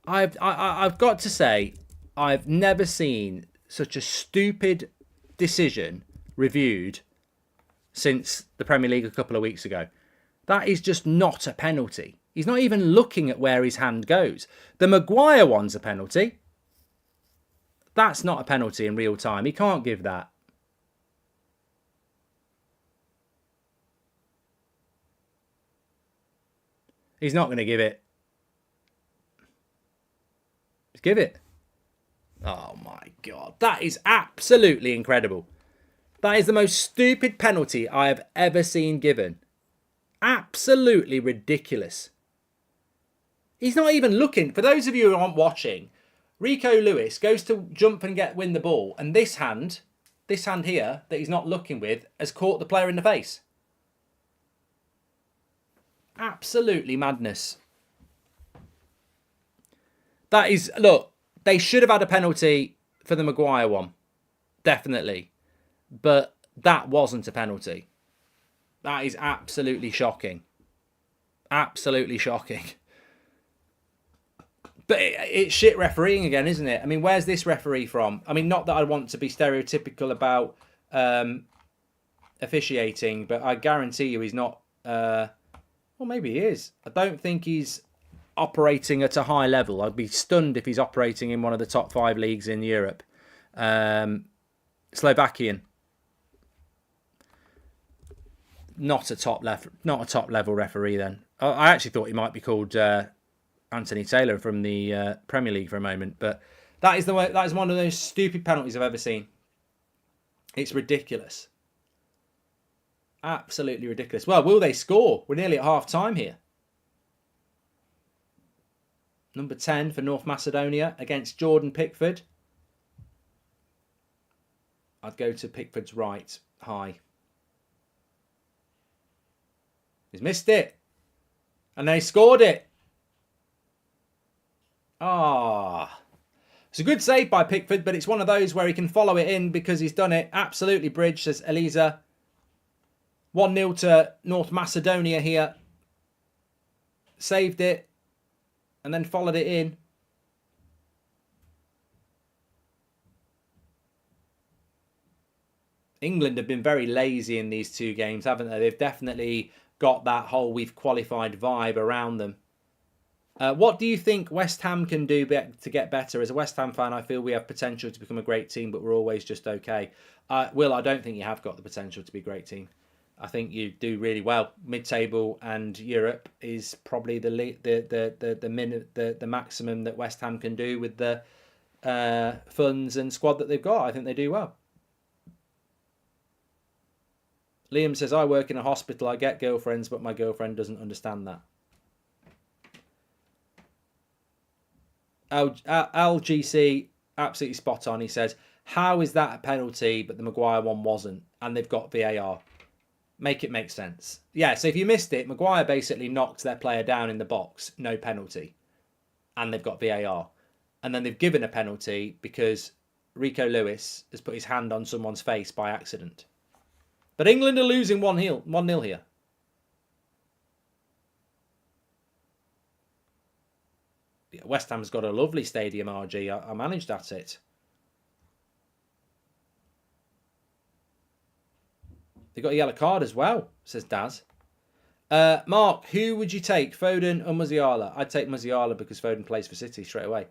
Speaker 1: I've got to say, I've never seen such a stupid decision reviewed since the Premier League a couple of weeks ago. That is just not a penalty. He's not even looking at where his hand goes. The Maguire one's a penalty. That's not a penalty in real time. He can't give that. He's not going to give it. Just give it. Oh my God. That is absolutely incredible. That is the most stupid penalty I have ever seen given. Absolutely ridiculous. He's not even looking. For those of you who aren't watching, Rico Lewis goes to jump and win the ball, and this hand here that he's not looking with has caught the player in the face. Absolutely madness. That is, look, they should have had a penalty for the Maguire one. Definitely. But that wasn't a penalty. That is absolutely shocking. Absolutely shocking. But it's shit refereeing again, isn't it? I mean, where's this referee from? I mean, not that I want to be stereotypical about officiating, but I guarantee you he's not... well, maybe he is. I don't think he's operating at a high level. I'd be stunned if he's operating in one of the top 5 leagues in Europe. Slovakian. Not a top level referee then. I actually thought he might be called Anthony Taylor from the Premier League for a moment, but that is one of those stupid penalties I've ever seen. It's ridiculous. Absolutely ridiculous. Well, will they score? We're nearly at half time here. Number 10 for North Macedonia against Jordan Pickford. I'd go to Pickford's right, high. He's missed it. And they scored it. It's a good save by Pickford, but it's one of those where he can follow it in because he's done it. Absolutely bridge, says Eliza. 1-0 to North Macedonia here. Saved it. And then followed it in. England have been very lazy in these 2 games, haven't they? They've definitely got that whole we've qualified vibe around them. What do you think West Ham can do to get better? As a West Ham fan, I feel we have potential to become a great team, but we're always just okay. Will, I don't think you have got the potential to be a great team. I think you do really well. Mid-table and Europe is probably the maximum that West Ham can do with the funds and squad that they've got. I think they do well. Liam says, I work in a hospital. I get girlfriends, but my girlfriend doesn't understand that. LGC, absolutely spot on. He says, how is that a penalty, but the Maguire one wasn't? And they've got VAR. Make it make sense. Yeah, so if you missed it, Maguire basically knocked their player down in the box. No penalty. And they've got VAR. And then they've given a penalty because Rico Lewis has put his hand on someone's face by accident. But England are losing 1-0 here. Yeah, West Ham's got a lovely stadium, RG. I managed at it. They got a yellow card as well, says Daz. Mark, who would you take, Foden or Musiala? I'd take Musiala because Foden plays for City straight away.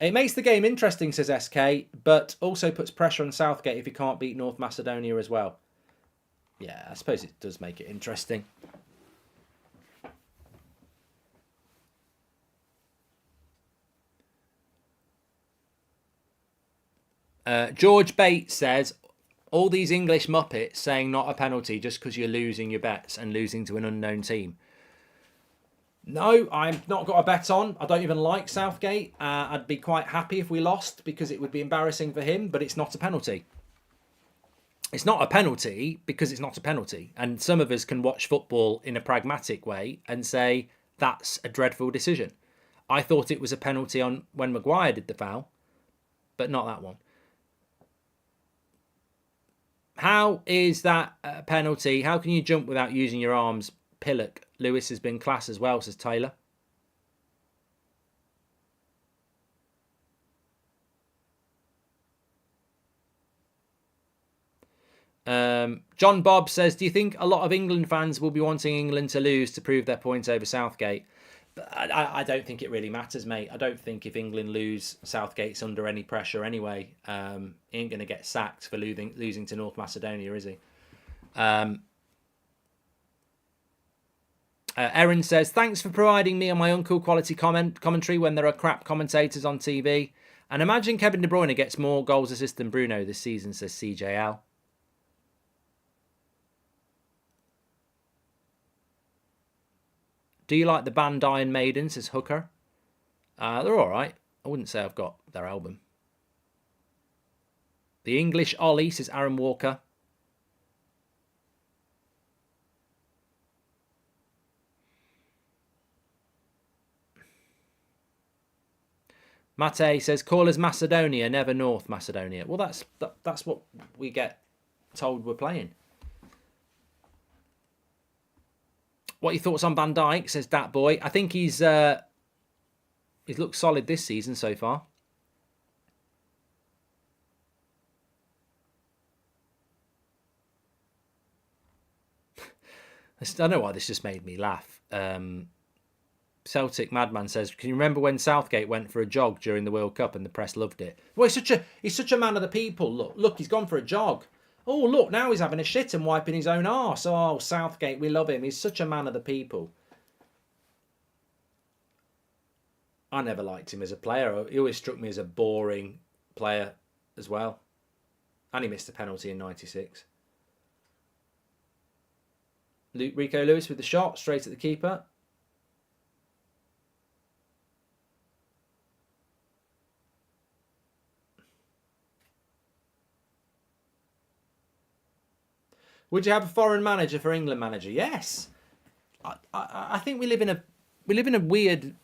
Speaker 1: It makes the game interesting, says SK, but also puts pressure on Southgate if he can't beat North Macedonia as well. Yeah, I suppose it does make it interesting. George Bates says, all these English muppets saying not a penalty just because you're losing your bets and losing to an unknown team. No, I've not got a bet on. I don't even like Southgate. I'd be quite happy if we lost because it would be embarrassing for him, but it's not a penalty. It's not a penalty because it's not a penalty. And some of us can watch football in a pragmatic way and say that's a dreadful decision. I thought it was a penalty on when Maguire did the foul, but not that one. How is that a penalty? How can you jump without using your arms? Pillock. Lewis has been class as well, says Taylor. John Bob says, do you think a lot of England fans will be wanting England to lose to prove their point over Southgate? But I don't think it really matters, mate. I don't think if England lose, Southgate's under any pressure anyway. He ain't going to get sacked for losing to North Macedonia, is he? Erin says, thanks for providing me and my uncle quality commentary when there are crap commentators on TV. And imagine Kevin De Bruyne gets more goals assist than Bruno this season, says CJL. Do you like the band Iron Maiden, says Hooker? They're all right. I wouldn't say I've got their album. The English Ollie, says Aaron Walker. Mate says, call us Macedonia, never North Macedonia. Well, that's what we get told we're playing. What are your thoughts on Van Dijk, says Dat Boy. I think he's looked solid this season so far. I don't know why this just made me laugh. Celtic Madman says, can you remember when Southgate went for a jog during the World Cup and the press loved it? Well, he's such a man of the people. Look, he's gone for a jog. Oh, look, now he's having a shit and wiping his own arse. Oh, Southgate, we love him. He's such a man of the people. I never liked him as a player. He always struck me as a boring player as well. And he missed a penalty in 96. Rico Lewis with the shot, straight at the keeper. Would you have a foreign manager for England manager? Yes. I think we live in a weird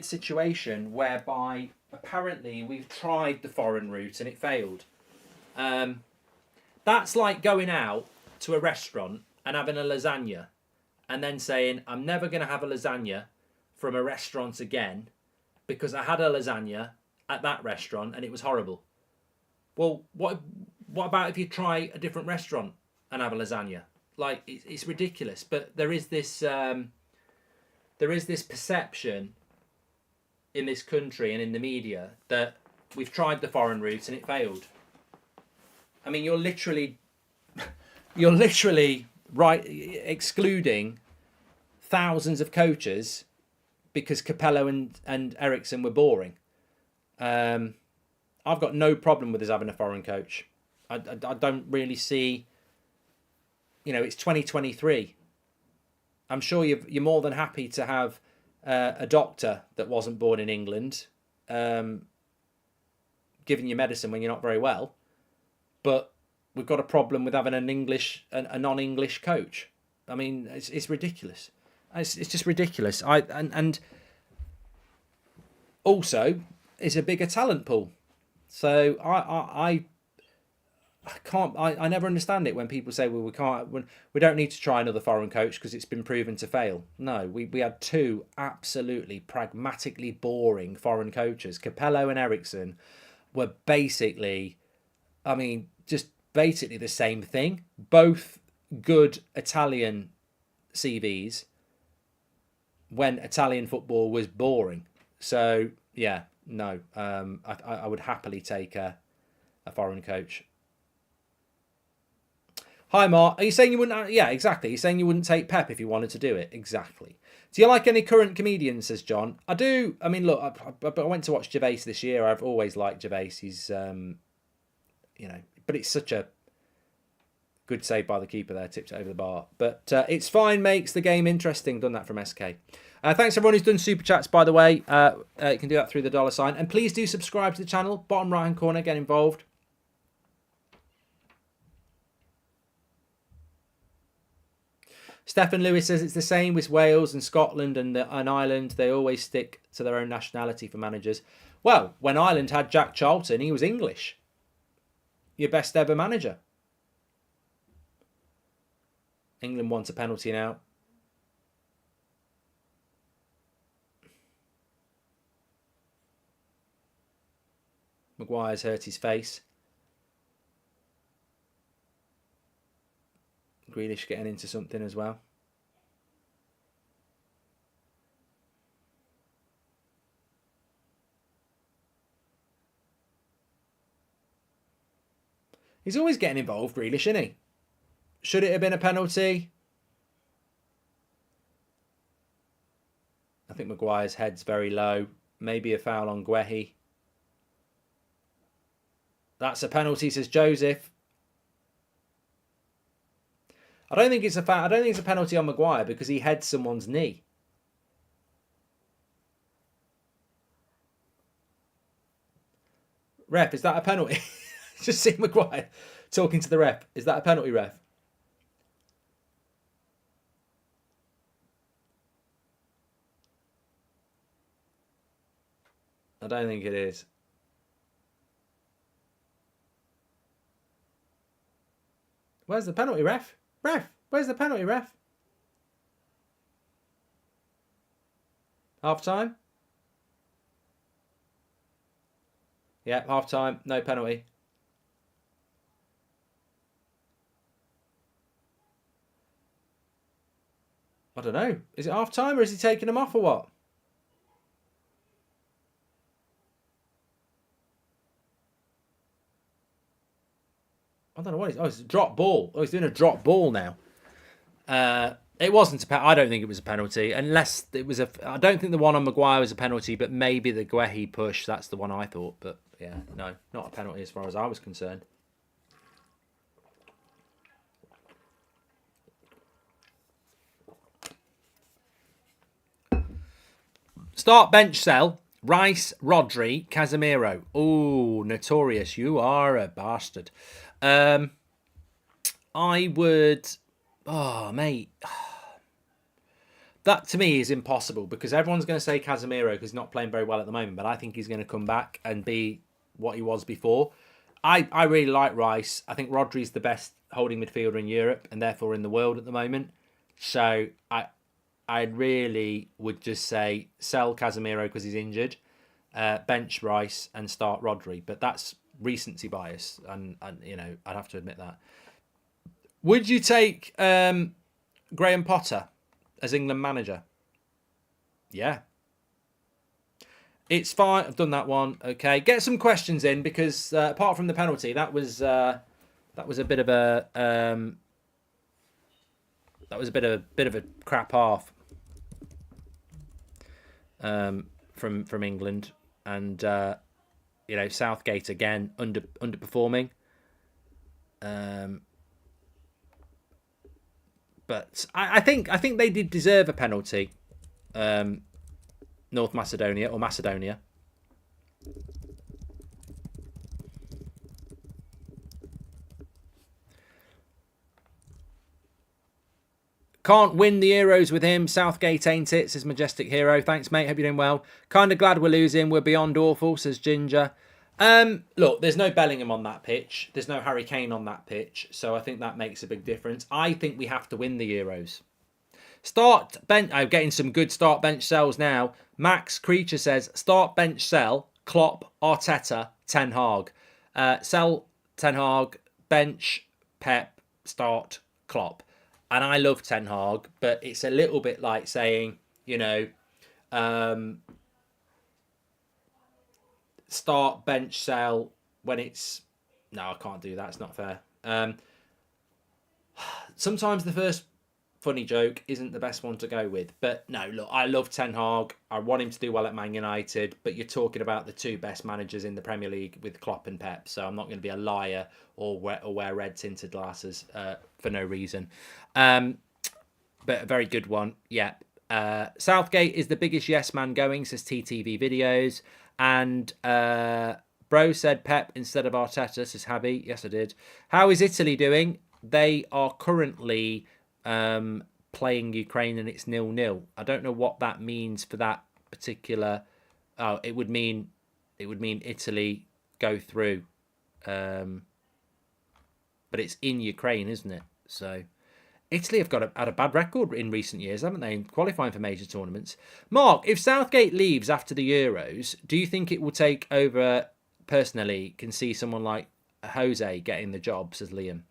Speaker 1: situation whereby apparently we've tried the foreign route and it failed. That's like going out to a restaurant and having a lasagna and then saying, I'm never going to have a lasagna from a restaurant again because I had a lasagna at that restaurant and it was horrible. Well, what about if you try a different restaurant and have a lasagna? Like, it's ridiculous. But there is this perception in this country and in the media that we've tried the foreign route and it failed. I mean, you're literally excluding thousands of coaches because Capello and Ericsson were boring. I've got no problem with us having a foreign coach. I don't really see. It's 2023. I'm sure you're more than happy to have a doctor that wasn't born in England giving you medicine when you're not very well. But we've got a problem with having a non-English coach. I mean, it's ridiculous. It's just ridiculous. And also, it's a bigger talent pool. So I never understand it when people say, well, we don't need to try another foreign coach because it's been proven to fail. No, we had two absolutely pragmatically boring foreign coaches. Capello and Ericsson were basically the same thing. Both good Italian CVs when Italian football was boring. So yeah, no, I would happily take a foreign coach. Hi, Mark. Are you saying you wouldn't? Yeah, exactly. You're saying you wouldn't take Pep if you wanted to do it. Exactly. Do you like any current comedians, says John? I do. I mean, look, I went to watch Gervais this year. I've always liked Gervais. He's, but it's such a good save by the keeper there, tipped it over the bar. But it's fine, makes the game interesting. Done that from SK. Thanks everyone who's done super chats, by the way. You can do that through the $sign. And please do subscribe to the channel. Bottom right hand corner, get involved. Stephen Lewis says it's the same with Wales and Scotland and Ireland. They always stick to their own nationality for managers. Well, when Ireland had Jack Charlton, he was English. Your best ever manager. England wants a penalty now. Maguire's hurt his face. Grealish getting into something as well. He's always getting involved, Grealish, isn't he? Should it have been a penalty? I think Maguire's head's very low. Maybe a foul on Guehi. That's a penalty, says Joseph. I don't think it's a foul. I don't think it's a penalty on Maguire because he heads someone's knee. Ref, is that a penalty? Just see Maguire talking to the ref. Is that a penalty, ref? I don't think it is. Where's the penalty, ref? Ref, where's the penalty, ref? Half time? Yeah, half time. No penalty. I don't know. Is it half time or is he taking them off or what? I don't know what it is. Oh, it's a drop ball. Oh, he's doing a drop ball now. It wasn't a I don't think it was a penalty. Unless it was a... I don't think the one on Maguire was a penalty, but maybe the Guehi push, that's the one I thought. But yeah, no, not a penalty as far as I was concerned. Start bench sell. Rice, Rodri, Casemiro. Oh, notorious. You are a bastard. I would... Oh, mate. That, to me, is impossible because everyone's going to say Casemiro because he's not playing very well at the moment, but I think he's going to come back and be what he was before. I really like Rice. I think Rodri's the best holding midfielder in Europe and therefore in the world at the moment. So I really would just say sell Casemiro because he's injured, bench Rice and start Rodri. But that's recency bias, and you know, I'd have to admit that. Would you take Graham Potter as England manager? Yeah. It's fine. I've done that one. Okay, get some questions in because apart from the penalty, that was a bit of a bit of a crap half from England, and you know, Southgate again underperforming. But I think they did deserve a penalty. North Macedonia or Macedonia. Can't win the Euros with him. Southgate ain't it, says Majestic Hero. Thanks, mate. Hope you're doing well. Kind of glad we're losing. We're beyond awful, says Ginger. Look, there's no Bellingham on that pitch. There's no Harry Kane on that pitch. So I think that makes a big difference. I think we have to win the Euros. Start bench. I'm getting some good start bench sells now. Max Creature says start bench sell. Klopp, Arteta, Ten Hag. Sell Ten Hag, bench Pep, start Klopp. And I love Ten Hag, but it's a little bit like saying, you know, start bench sell when it's... No, I can't do that. It's not fair. Sometimes the first funny joke isn't the best one to go with. But no, look, I love Ten Hag. I want him to do well at Man United. But you're talking about the two best managers in the Premier League with Klopp and Pep. So I'm not going to be a liar or wear red-tinted glasses for no reason. But a very good one. Yeah. Southgate is the biggest yes man going, says TTV Videos. And Bro said Pep instead of Arteta, says Habby. Yes, I did. How is Italy doing? They are currently... playing Ukraine and it's 0-0. I don't know what that means for that particular. Oh, it would mean Italy go through, but it's in Ukraine, isn't it? So Italy have had a bad record in recent years, haven't they, in qualifying for major tournaments? Mark, if Southgate leaves after the Euros, do you think it will take over? Personally, can see someone like Jose getting the job, says Liam.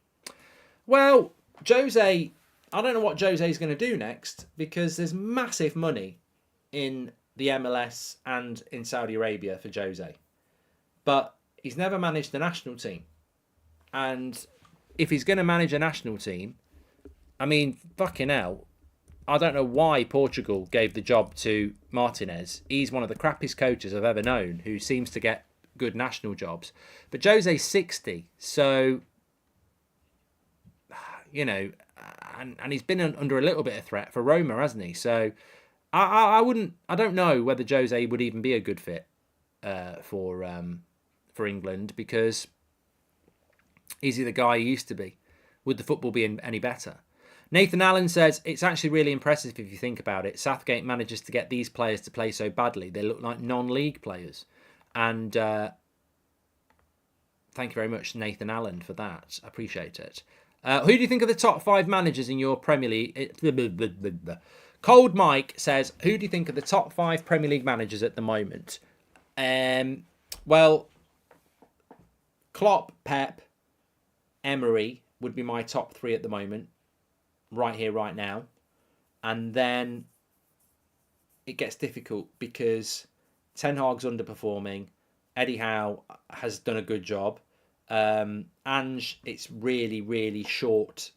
Speaker 1: Well, Jose. I don't know what Jose is going to do next because there's massive money in the MLS and in Saudi Arabia for Jose. But he's never managed the national team. And if he's going to manage a national team, I mean, fucking hell, I don't know why Portugal gave the job to Martinez. He's one of the crappiest coaches I've ever known who seems to get good national jobs. But Jose's 60, so, you know, and he's been under a little bit of threat for Roma, hasn't he? So I don't know whether Jose would even be a good fit for England, because is he the guy he used to be? Would the football be any better? Nathan Allen says, it's actually really impressive if you think about it. Southgate manages to get these players to play so badly. They look like non-league players. And thank you very much, Nathan Allen, for that. I appreciate it. Who do you think are the top 5 managers in your Premier League? Cold Mike says, who do you think are the top 5 Premier League managers at the moment? Well, Klopp, Pep, Emery would be my top 3 at the moment. Right here, right now. And then it gets difficult because Ten Hag's underperforming. Eddie Howe has done a good job. Ange, it's really, really short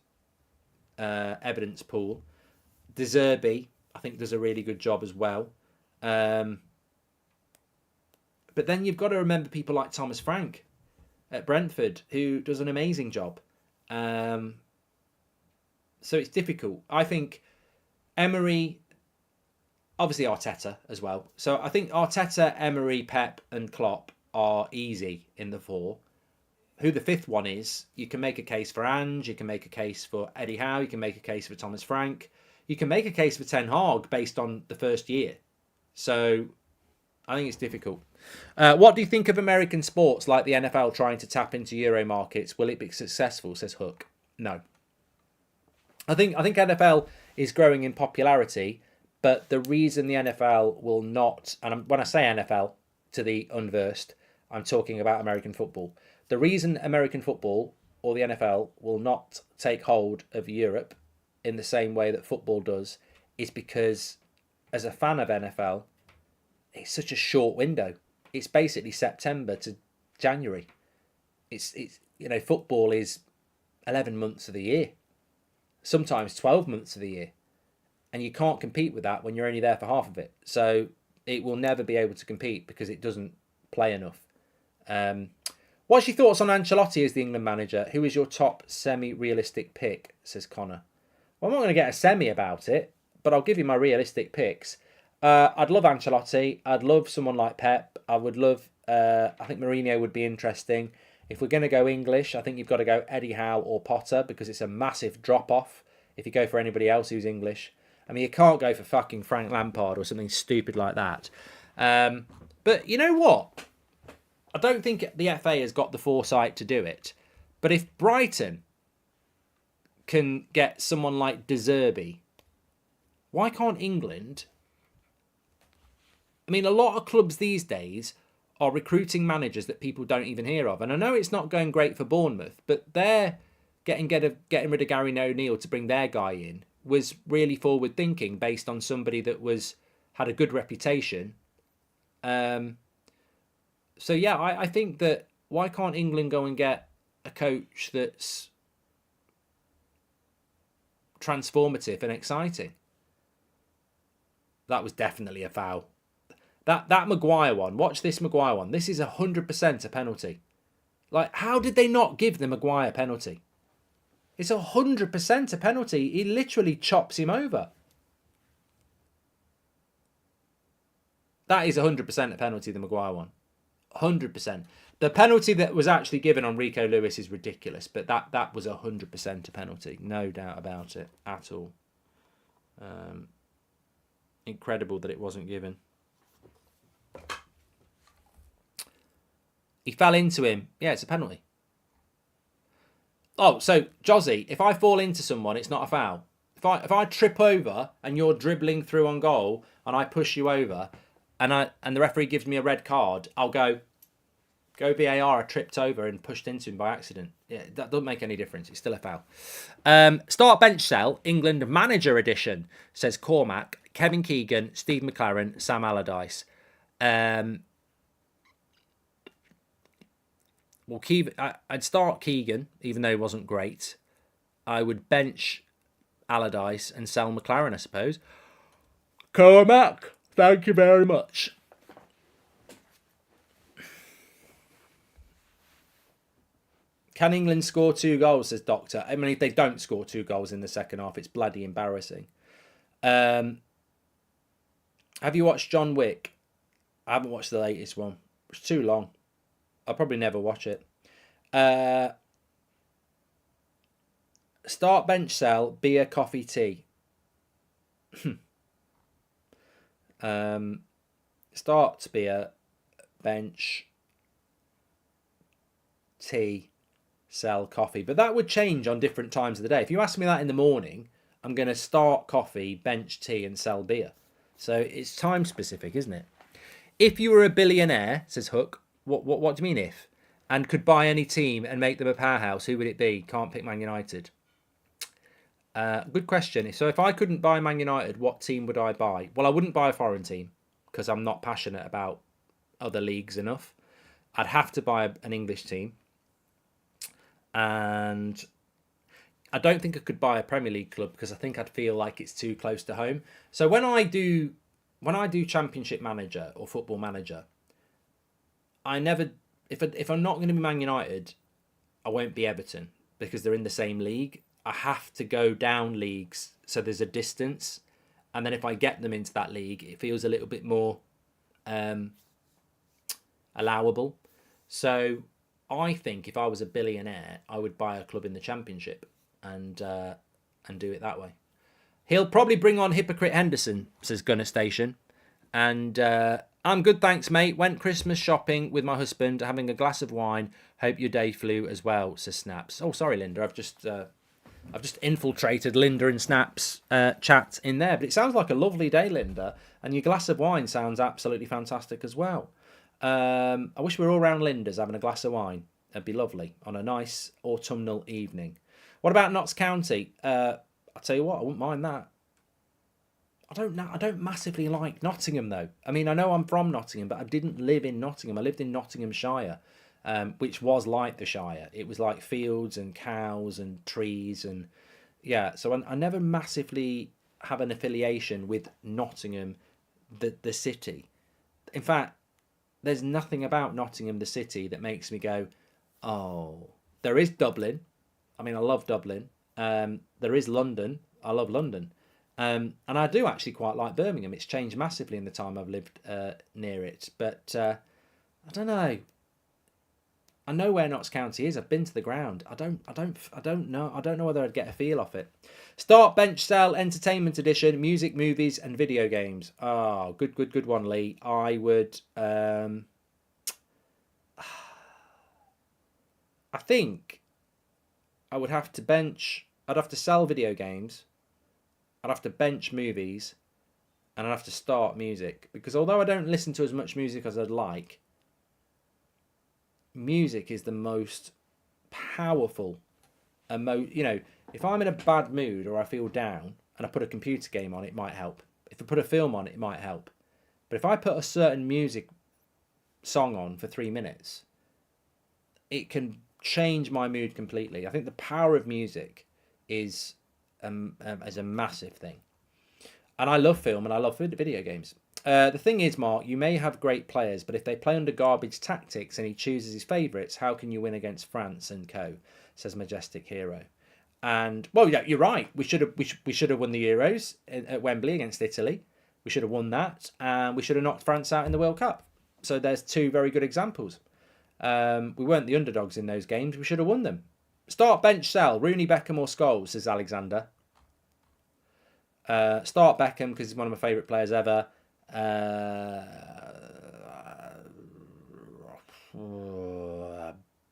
Speaker 1: evidence pool. De Zerbi, I think, does a really good job as well. But then you've got to remember people like Thomas Frank at Brentford, who does an amazing job. So it's difficult. I think Emery, obviously Arteta as well. So I think Arteta, Emery, Pep and Klopp are easy in the 4. Who the 5th one is, you can make a case for Ange, you can make a case for Eddie Howe, you can make a case for Thomas Frank, you can make a case for Ten Hag based on the first year. So I think it's difficult. What do you think of American sports like the NFL trying to tap into Euro markets? Will it be successful, says Hook? No. I think NFL is growing in popularity, but the reason the NFL will not, and when I say NFL to the unversed, I'm talking about American football. The reason American football or the NFL will not take hold of Europe in the same way that football does is because, as a fan of NFL, it's such a short window. It's basically September to January. It's football is 11 months of the year. Sometimes 12 months of the year. And you can't compete with that when you're only there for half of it. So it will never be able to compete because it doesn't play enough. What's your thoughts on Ancelotti as the England manager? Who is your top semi-realistic pick, says Connor. Well, I'm not going to get a semi about it, but I'll give you my realistic picks. I'd love Ancelotti. I'd love someone like Pep. I would love, I think Mourinho would be interesting. If we're going to go English, I think you've got to go Eddie Howe or Potter, because it's a massive drop-off if you go for anybody else who's English. I mean, you can't go for fucking Frank Lampard or something stupid like that. But you know what? I don't think the FA has got the foresight to do it. But if Brighton can get someone like De Zerbi, why can't England? I mean, a lot of clubs these days are recruiting managers that people don't even hear of. And I know it's not going great for Bournemouth, but they're getting rid of Gary O'Neill to bring their guy in was really forward thinking based on somebody that had a good reputation. So yeah, I think that why can't England go and get a coach that's transformative and exciting? That was definitely a foul. That Maguire one, watch this Maguire one. This is 100% a penalty. Like, how did they not give the Maguire penalty? It's 100% a penalty. He literally chops him over. That is 100% a penalty, the Maguire one. 100%. The penalty that was actually given on Rico Lewis is ridiculous, but that was 100% a penalty. No doubt about it at all. Incredible that it wasn't given. He fell into him. Yeah, it's a penalty. Oh, so, Jozzy, if I fall into someone, it's not a foul. If I trip over and you're dribbling through on goal and I push you over and the referee gives me a red card, I'll go VAR, I tripped over and pushed into him by accident. Yeah, that doesn't make any difference. It's still a foul. Start bench sell, England Manager Edition, says Cormac, Kevin Keegan, Steve McLaren, Sam Allardyce. I'd start Keegan, even though he wasn't great. I would bench Allardyce and sell McLaren, I suppose. Cormac, thank you very much. Can England score 2 goals, says Doctor? I mean, if they don't score 2 goals in the second half, it's bloody embarrassing. Have you watched John Wick? I haven't watched the latest one. It's too long. I'll probably never watch it. Start, bench, sell, beer, coffee, tea. Start, beer, bench, tea, sell, coffee. But that would change on different times of the day. If you ask me that in the morning, I'm going to start coffee, bench tea, and sell beer. So it's time specific, isn't it? If you were a billionaire, says Hook, what do you mean if? And could buy any team and make them a powerhouse, who would it be? Can't pick Man United. Good question. So if I couldn't buy Man United, what team would I buy? Well, I wouldn't buy a foreign team because I'm not passionate about other leagues enough. I'd have to buy an English team. And I don't think I could buy a Premier League club because I think I'd feel like it's too close to home. So when I do Championship Manager or Football Manager, I never, if I'm not going to be Man United, I won't be Everton because they're in the same league. I have to go down leagues so there's a distance, and then if I get them into that league, it feels a little bit more allowable. So I think if I was a billionaire, I would buy a club in the Championship and do it that way. He'll probably bring on Hypocrite Henderson, says Gunner Station. And I'm good, thanks, mate. Went Christmas shopping with my husband, having a glass of wine. Hope your day flew as well, says Snaps. Oh, sorry, Linda. I've just infiltrated Linda and Snaps chat in there. But it sounds like a lovely day, Linda. And your glass of wine sounds absolutely fantastic as well. I wish we were all around Linda's having a glass of wine. It'd be lovely on a nice autumnal evening. What about Notts County? I'll tell you what, I wouldn't mind that. I don't massively like Nottingham, though. I mean, I know I'm from Nottingham, but I didn't live in Nottingham. I lived in Nottinghamshire, which was like the Shire. It was like fields and cows and trees and yeah. So I never massively have an affiliation with Nottingham, the city. In fact, there's nothing about Nottingham, the city, that makes me go, oh. There is Dublin. I mean, I love Dublin. There is London. I love London. And I do actually quite like Birmingham. It's changed massively in the time I've lived near it. But I don't know. I know where Notts County is. I've been to the ground. I don't know. I don't know whether I'd get a feel off it. Start, bench, sell, entertainment edition, music, movies, and video games. Oh, good one, Lee. I would. I think I would have to bench. I'd have to sell video games. I'd have to bench movies, and I'd have to start music. Because although I don't listen to as much music as I'd like, music is the most powerful if I'm in a bad mood or I feel down and I put a computer game on, it might help. If I put a film on, it might help. But if I put a certain music song on for 3 minutes, it can change my mood completely. I think the power of music is a massive thing. And I love film and I love video games. The thing is, Mark, you may have great players, but if they play under garbage tactics and he chooses his favourites, how can you win against France and co? Says Majestic Hero. And well, yeah, you're right. We should have won the Euros at Wembley against Italy. We should have won that, and we should have knocked France out in the World Cup. So there's 2 very good examples. We weren't the underdogs in those games. We should have won them. Start, bench, sell. Rooney, Beckham, or Scholes, says Alexander. Start Beckham because he's one of my favourite players ever.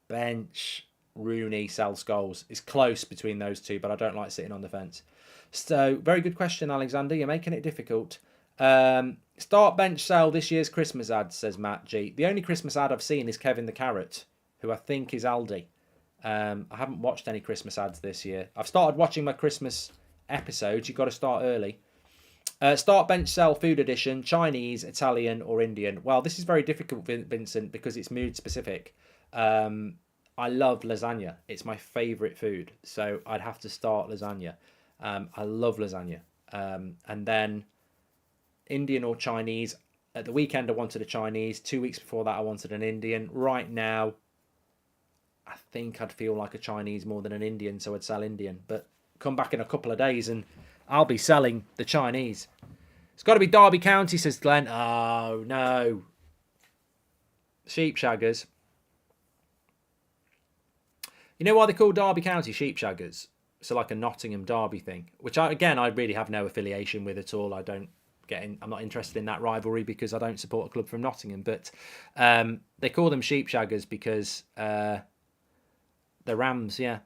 Speaker 1: Bench, Rooney, sell, Scholes. It's close between those 2, but I don't like sitting on the fence. So, very good question, Alexander. You're making it difficult. Start, bench, sell this year's Christmas ad, says Matt G. The only Christmas ad I've seen is Kevin the Carrot, who I think is Aldi. I haven't watched any Christmas ads this year. I've started watching my Christmas episodes. You've got to start early. Start, bench, sell, food edition, Chinese, Italian, or Indian. Well, this is very difficult, Vincent, because it's mood specific. I love lasagna. It's my favourite food. So I'd have to start lasagna. I love lasagna. And then Indian or Chinese. At the weekend, I wanted a Chinese. 2 weeks before that, I wanted an Indian. Right now, I think I'd feel like a Chinese more than an Indian, so I'd sell Indian. But come back in a couple of days and I'll be selling the Chinese. It's got to be Derby County, says Glenn. Oh, no. Sheepshaggers. You know why they call Derby County Sheepshaggers? So like a Nottingham Derby thing, which I really have no affiliation with at all. I'm not interested in that rivalry because I don't support a club from Nottingham. But they call them Sheepshaggers because they're Rams, yeah,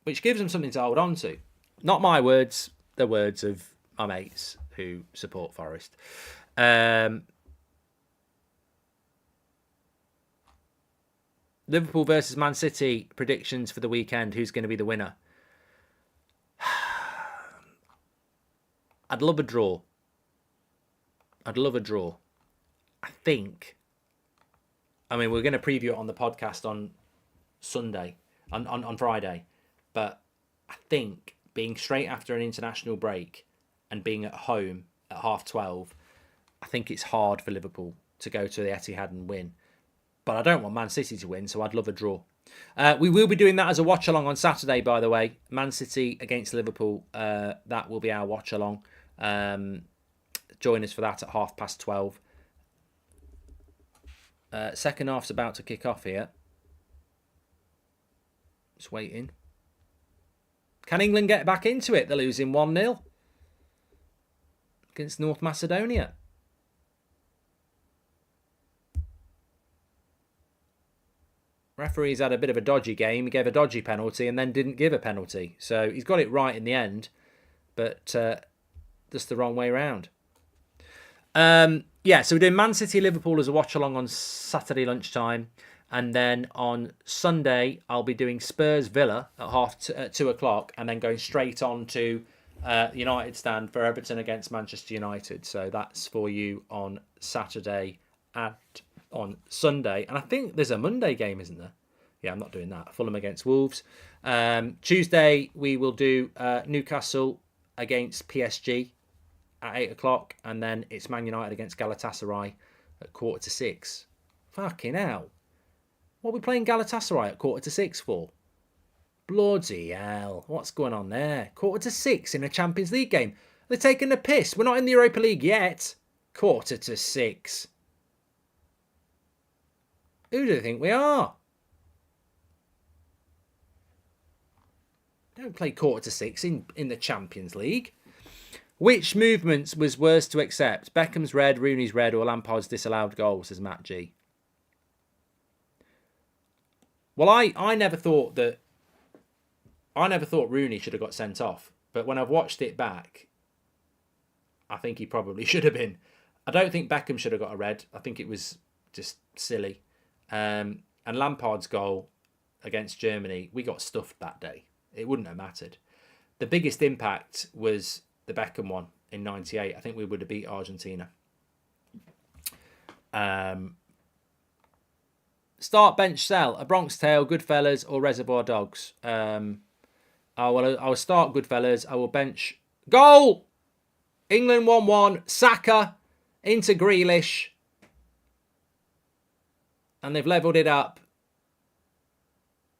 Speaker 1: which gives them something to hold on to. Not my words, the words of my mates who support Forest. Liverpool versus Man City predictions for the weekend. Who's going to be the winner? I'd love a draw. I think. I mean, we're going to preview it on the podcast on Sunday, on Friday. But I think being straight after an international break and being at home at 12:30, I think it's hard for Liverpool to go to the Etihad and win. But I don't want Man City to win, so I'd love a draw. We will be doing that as a watch-along on Saturday, by the way. Man City against Liverpool. That will be our watch-along. Join us for that at 12:30. Second half's about to kick off here. Just waiting. Can England get back into it? They're losing 1-0 against North Macedonia. Referee's had a bit of a dodgy game. He gave a dodgy penalty and then didn't give a penalty. So he's got it right in the end, but just the wrong way round. So we're doing Man City Liverpool as a watch-along on Saturday lunchtime. And then on Sunday, I'll be doing Spurs Villa at 2 o'clock and then going straight on to United stand for Everton against Manchester United. So that's for you on Saturday on Sunday. And I think there's a Monday game, isn't there? Yeah, I'm not doing that. Fulham against Wolves. Tuesday, we will do Newcastle against PSG at 8 o'clock. And then it's Man United against Galatasaray at 5:45. Fucking hell. What are we playing Galatasaray at 5:45 for? Bloody hell. What's going on there? 5:45 in a Champions League game. They're taking the piss. We're not in the Europa League yet. 5:45. Who do they think we are? Don't play 5:45 in the Champions League. Which movements was worse to accept? Beckham's red, Rooney's red, or Lampard's disallowed goal, says Matt G. Well, I never thought Rooney should have got sent off. But when I've watched it back, I think he probably should have been. I don't think Beckham should have got a red. I think it was just silly. And Lampard's goal against Germany, we got stuffed that day. It wouldn't have mattered. The biggest impact was the Beckham one in '98. I think we would have beat Argentina. Start, bench, sell. A Bronx Tale, Goodfellas, or Reservoir Dogs. I will start Goodfellas. I will bench. Goal! England 1-1. Saka into Grealish. And they've levelled it up.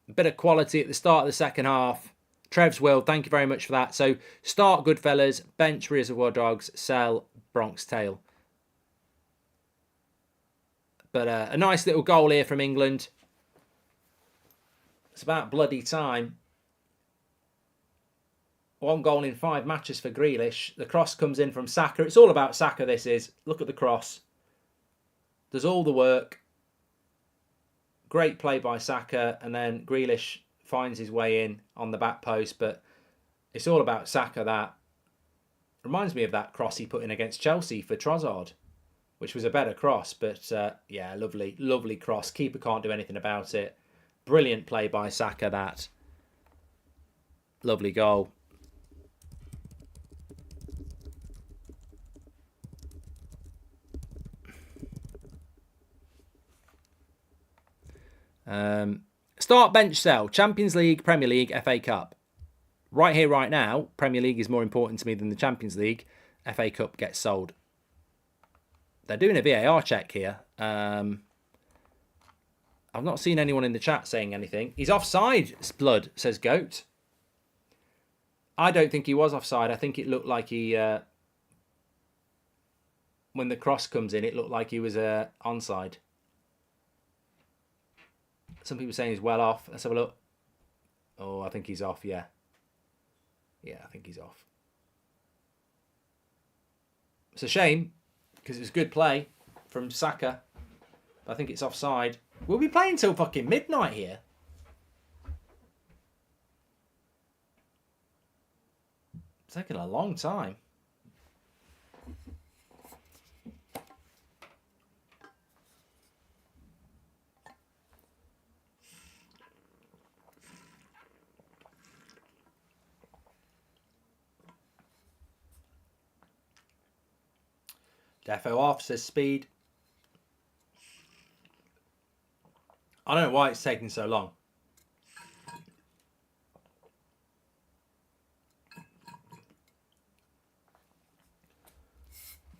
Speaker 1: A bit of quality at the start of the second half. Trev's World, thank you very much for that. So, start Goodfellas, bench Reservoir Dogs, sell Bronx Tale. But a nice little goal here from England. It's about bloody time. 1 goal in 5 matches for Grealish. The cross comes in from Saka. It's all about Saka, this is. Look at the cross. Does all the work. Great play by Saka. And then Grealish finds his way in on the back post. But it's all about Saka, that. Reminds me of that cross he put in against Chelsea for Trossard, which was a better cross. But yeah, lovely, lovely cross. Keeper can't do anything about it. Brilliant play by Saka, that. Lovely goal. Start, bench, sell. Champions League, Premier League, FA Cup. Right here, right now, Premier League is more important to me than the Champions League. FA Cup gets sold. They're doing a VAR check here. I've not seen anyone in the chat saying anything. He's offside, Blood, says Goat. I don't think he was offside. I think it looked like he... when the cross comes in, it looked like he was onside. Some people saying he's well off. Let's have a look. Oh, I think he's off, yeah. Yeah, I think he's off. It's a shame, because it was good play from Saka. I think it's offside. We'll be playing till fucking midnight here. It's taking a long time. Defo off, says Speed. I don't know why it's taking so long.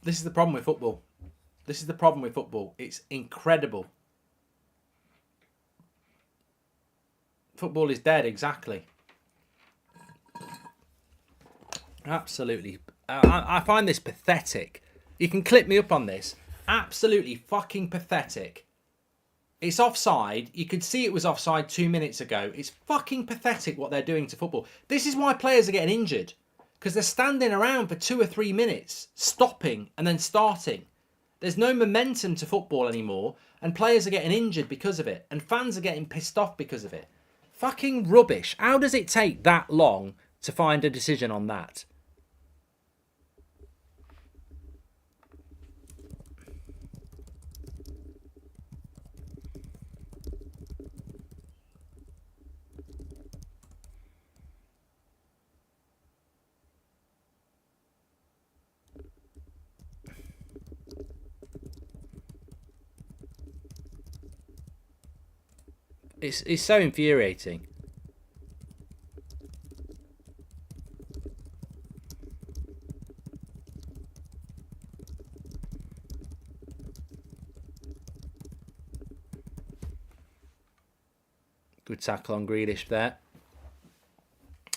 Speaker 1: This is the problem with football. This is the problem with football. It's incredible. Football is dead, exactly. Absolutely. I find this pathetic. You can clip me up on this. Absolutely fucking pathetic. It's offside. You could see it was offside 2 minutes ago. It's fucking pathetic what they're doing to football. This is why players are getting injured. Because they're standing around for 2 or 3 minutes, stopping and then starting. There's no momentum to football anymore, and players are getting injured because of it, and fans are getting pissed off because of it. Fucking rubbish. How does it take that long to find a decision on that? It's so infuriating. Good tackle on Grealish there.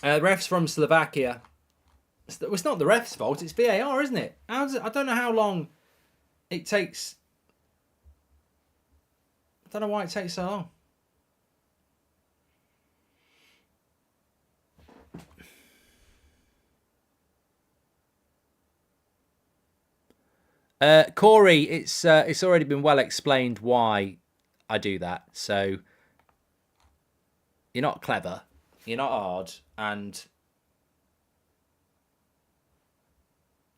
Speaker 1: The ref's from Slovakia. It's not the ref's fault, it's VAR, isn't it? I don't know how long it takes. I don't know why it takes so long. Corey, it's already been well explained why I do that. So you're not clever, you're not hard, and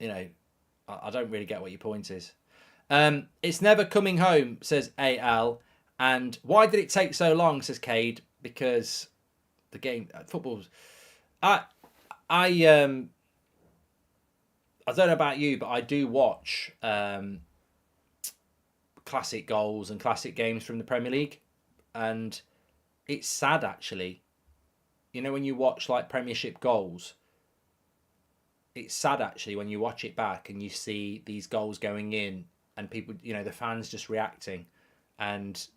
Speaker 1: you know I don't really get what your point is. It's never coming home, says AL. And why did it take so long, says Cade? Because the game, football's. I don't know about you, but I do watch classic goals and classic games from the Premier League, and it's sad actually. You know, when you watch like Premiership goals, it's sad actually when you watch it back and you see these goals going in and people, you know, the fans just reacting, and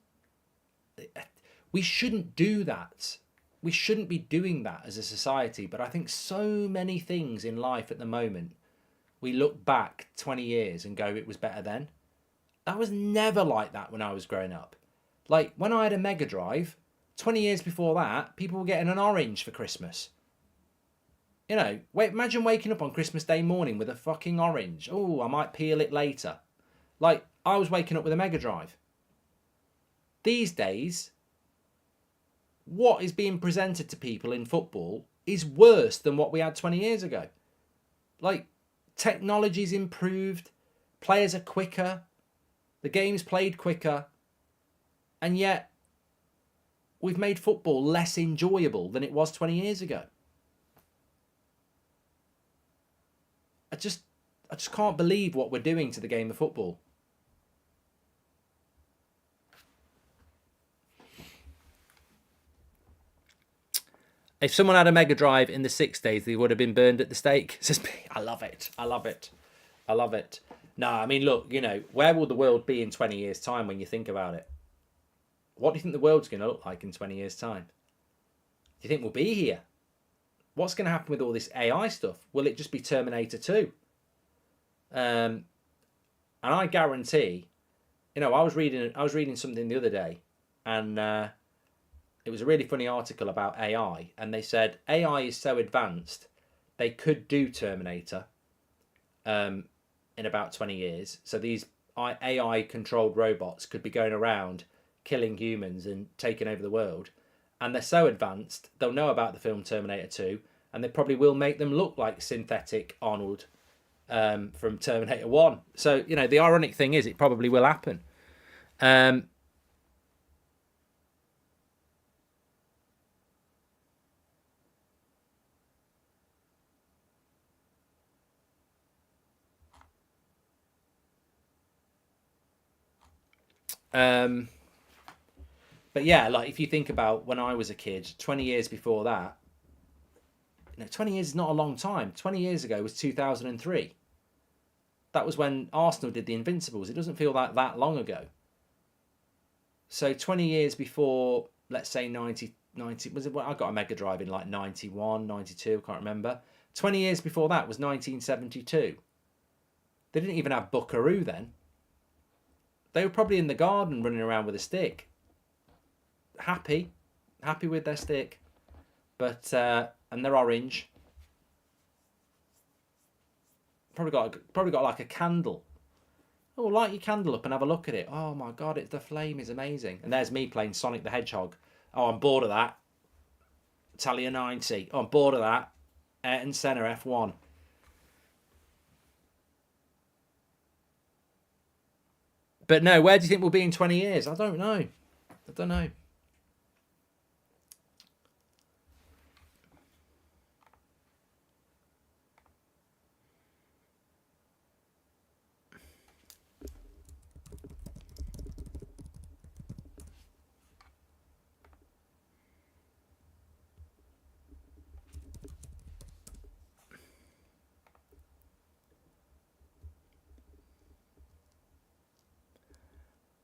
Speaker 1: we shouldn't do that. We shouldn't be doing that as a society. But I think so many things in life at the moment, we look back 20 years and go, it was better then. That was never like that when I was growing up. Like, when I had a Mega Drive, 20 years before that, people were getting an orange for Christmas. You know, imagine waking up on Christmas Day morning with a fucking orange. Oh, I might peel it later. Like, I was waking up with a Mega Drive. These days, what is being presented to people in football is worse than what we had 20 years ago. Like, technology's improved, players are quicker, the game's played quicker, and yet we've made football less enjoyable than it was 20 years ago. I just can't believe what we're doing to the game of football. If someone had a Mega Drive in the 60s, they would have been burned at the stake. I love it. I love it. I love it. No, I mean, look, you know, where will the world be in 20 years' time when you think about it? What do you think the world's going to look like in 20 years' time? Do you think we'll be here? What's going to happen with all this AI stuff? Will it just be Terminator 2? And I guarantee, you know, I was reading something the other day, and it was a really funny article about AI, and they said AI is so advanced they could do Terminator in about 20 years. So these AI controlled robots could be going around killing humans and taking over the world. And they're so advanced, they'll know about the film Terminator 2, and they probably will make them look like synthetic Arnold from Terminator 1. So, you know, the ironic thing is it probably will happen. But yeah, like if you think about when I was a kid, 20 years before that, you know, 20 years is not a long time. 20 years ago was 2003. That was when Arsenal did the Invincibles. It doesn't feel like that long ago. So 20 years before, let's say 90, was it? Well, I got a Mega Drive in like 91, 92, can't remember. 20 years before that was 1972. They didn't even have Buckaroo then. They were probably in the garden running around with a stick. Happy with their stick. But, and they're orange. Probably got like a candle. Oh, light your candle up and have a look at it. Oh my God, the flame is amazing. And there's me playing Sonic the Hedgehog. Oh, I'm bored of that. Italia 90. Oh, I'm bored of that. Ayrton Senna F1. But no, where do you think we'll be in 20 years? I don't know.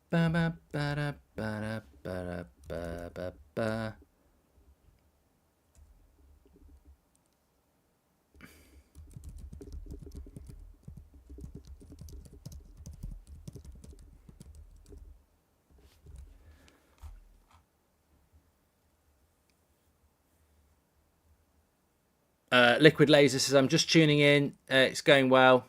Speaker 1: Ba ba ba da ba da ba da ba ba. Liquid Laser says, I'm just tuning in. It's going well.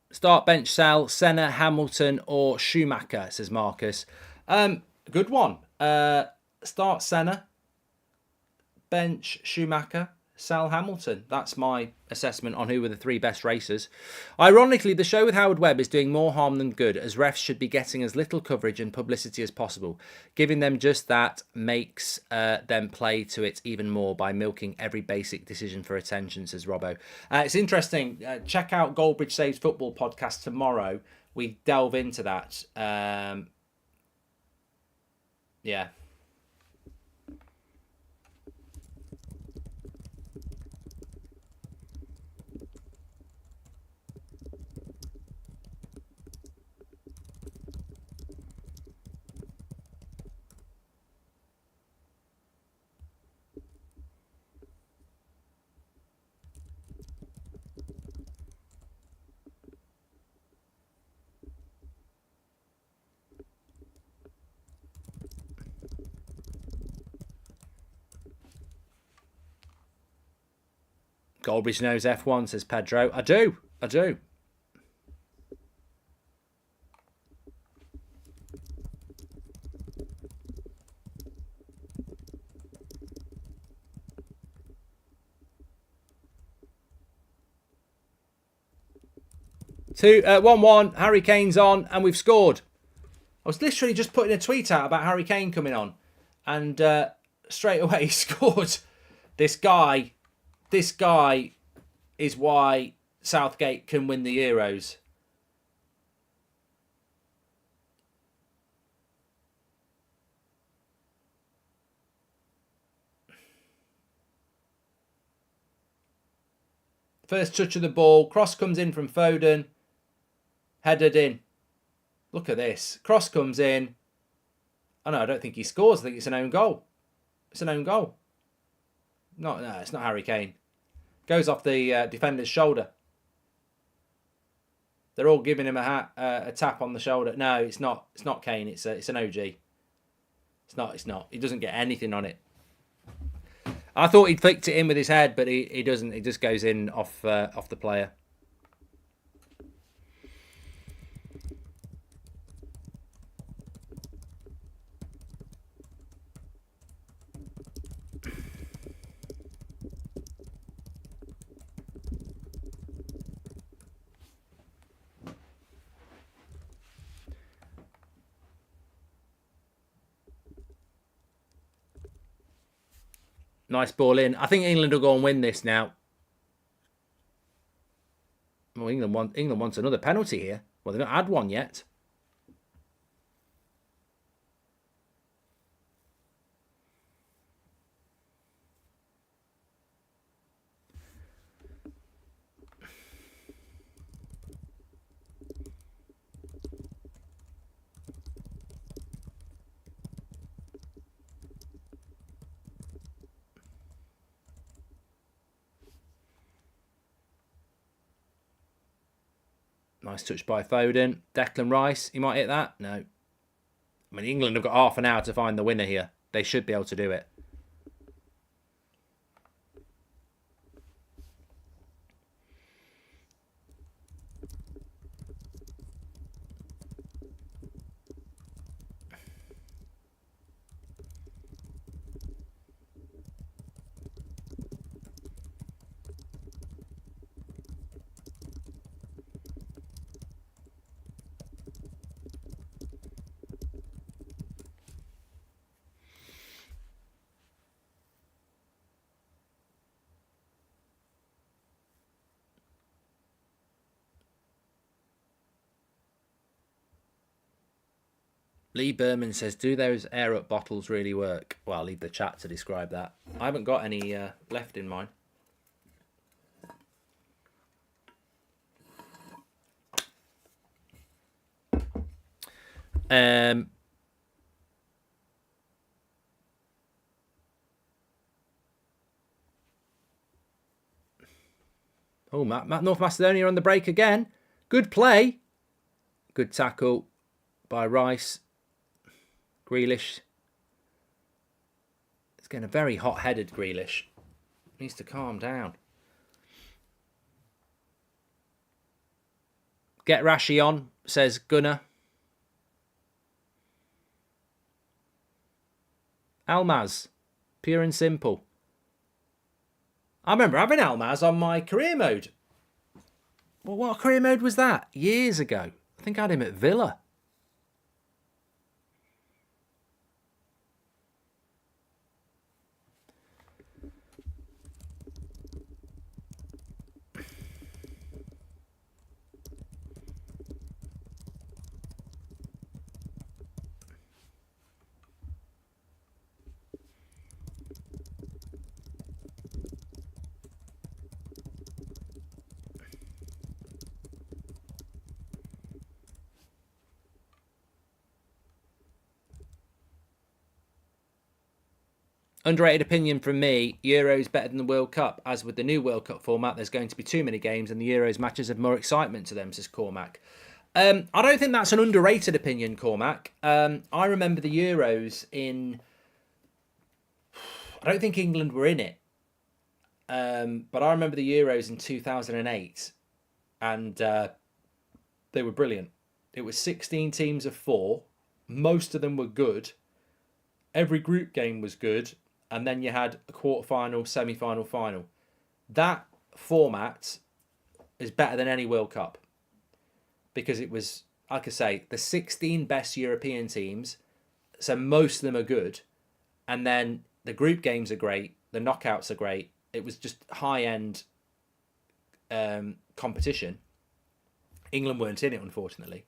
Speaker 1: Start, bench, sell, Senna, Hamilton, or Schumacher, says Marcus. Good one. Start Senna, bench Schumacher, sell Hamilton. That's my assessment on who were the three best racers. Ironically, the show with Howard Webb is doing more harm than good, as refs should be getting as little coverage and publicity as possible. Giving them just that makes them play to it even more by milking every basic decision for attention, says Robbo. It's interesting. Check out Goldbridge Saves Football podcast tomorrow. We delve into that. Yeah. Goldbridge knows F1, says Pedro. I do. 1-1. Harry Kane's on, and we've scored. I was literally just putting a tweet out about Harry Kane coming on, and straight away he scored. This guy is why Southgate can win the Euros. First touch of the ball. Cross comes in from Foden. Headed in. Look at this. Cross comes in. Oh no, I don't think he scores. I think it's an own goal. It's an own goal. No, it's not Harry Kane. Goes off the defender's shoulder. They're all giving him a tap on the shoulder. No, it's not. It's not Kane. It's an OG. It's not. He doesn't get anything on it. I thought he'd flicked it in with his head, but he doesn't. He just goes in off the player. Nice ball in. I think England will go and win this now. Well, England wants another penalty here. Well, they've not had one yet. Nice touch by Foden. Declan Rice, he might hit that. No. I mean, England have got half an hour to find the winner here. They should be able to do it. Lee Berman says, do those air-up bottles really work? Well, I'll leave the chat to describe that. I haven't got any left in mine. Oh, North Macedonia on the break again. Good play. Good tackle by Rice. Grealish. It's getting a very hot-headed Grealish. Needs to calm down. Get Rashi on, says Gunnar. Almaz. Pure and simple. I remember having Almaz on my career mode. Well, what career mode was that? Years ago. I think I had him at Villa. Underrated opinion from me, Euros better than the World Cup. As with the new World Cup format, there's going to be too many games and the Euros matches have more excitement to them, says Cormac. I don't think that's an underrated opinion, Cormac. I remember the Euros in... I don't think England were in it. But I remember the Euros in 2008 and they were brilliant. It was 16 teams of 4. Most of them were good. Every group game was good. And then you had a quarter-final, semi-final, final. That format is better than any World Cup. because it was, like I say, the 16 best European teams. So most of them are good. And then the group games are great. The knockouts are great. It was just high-end competition. England weren't in it, unfortunately.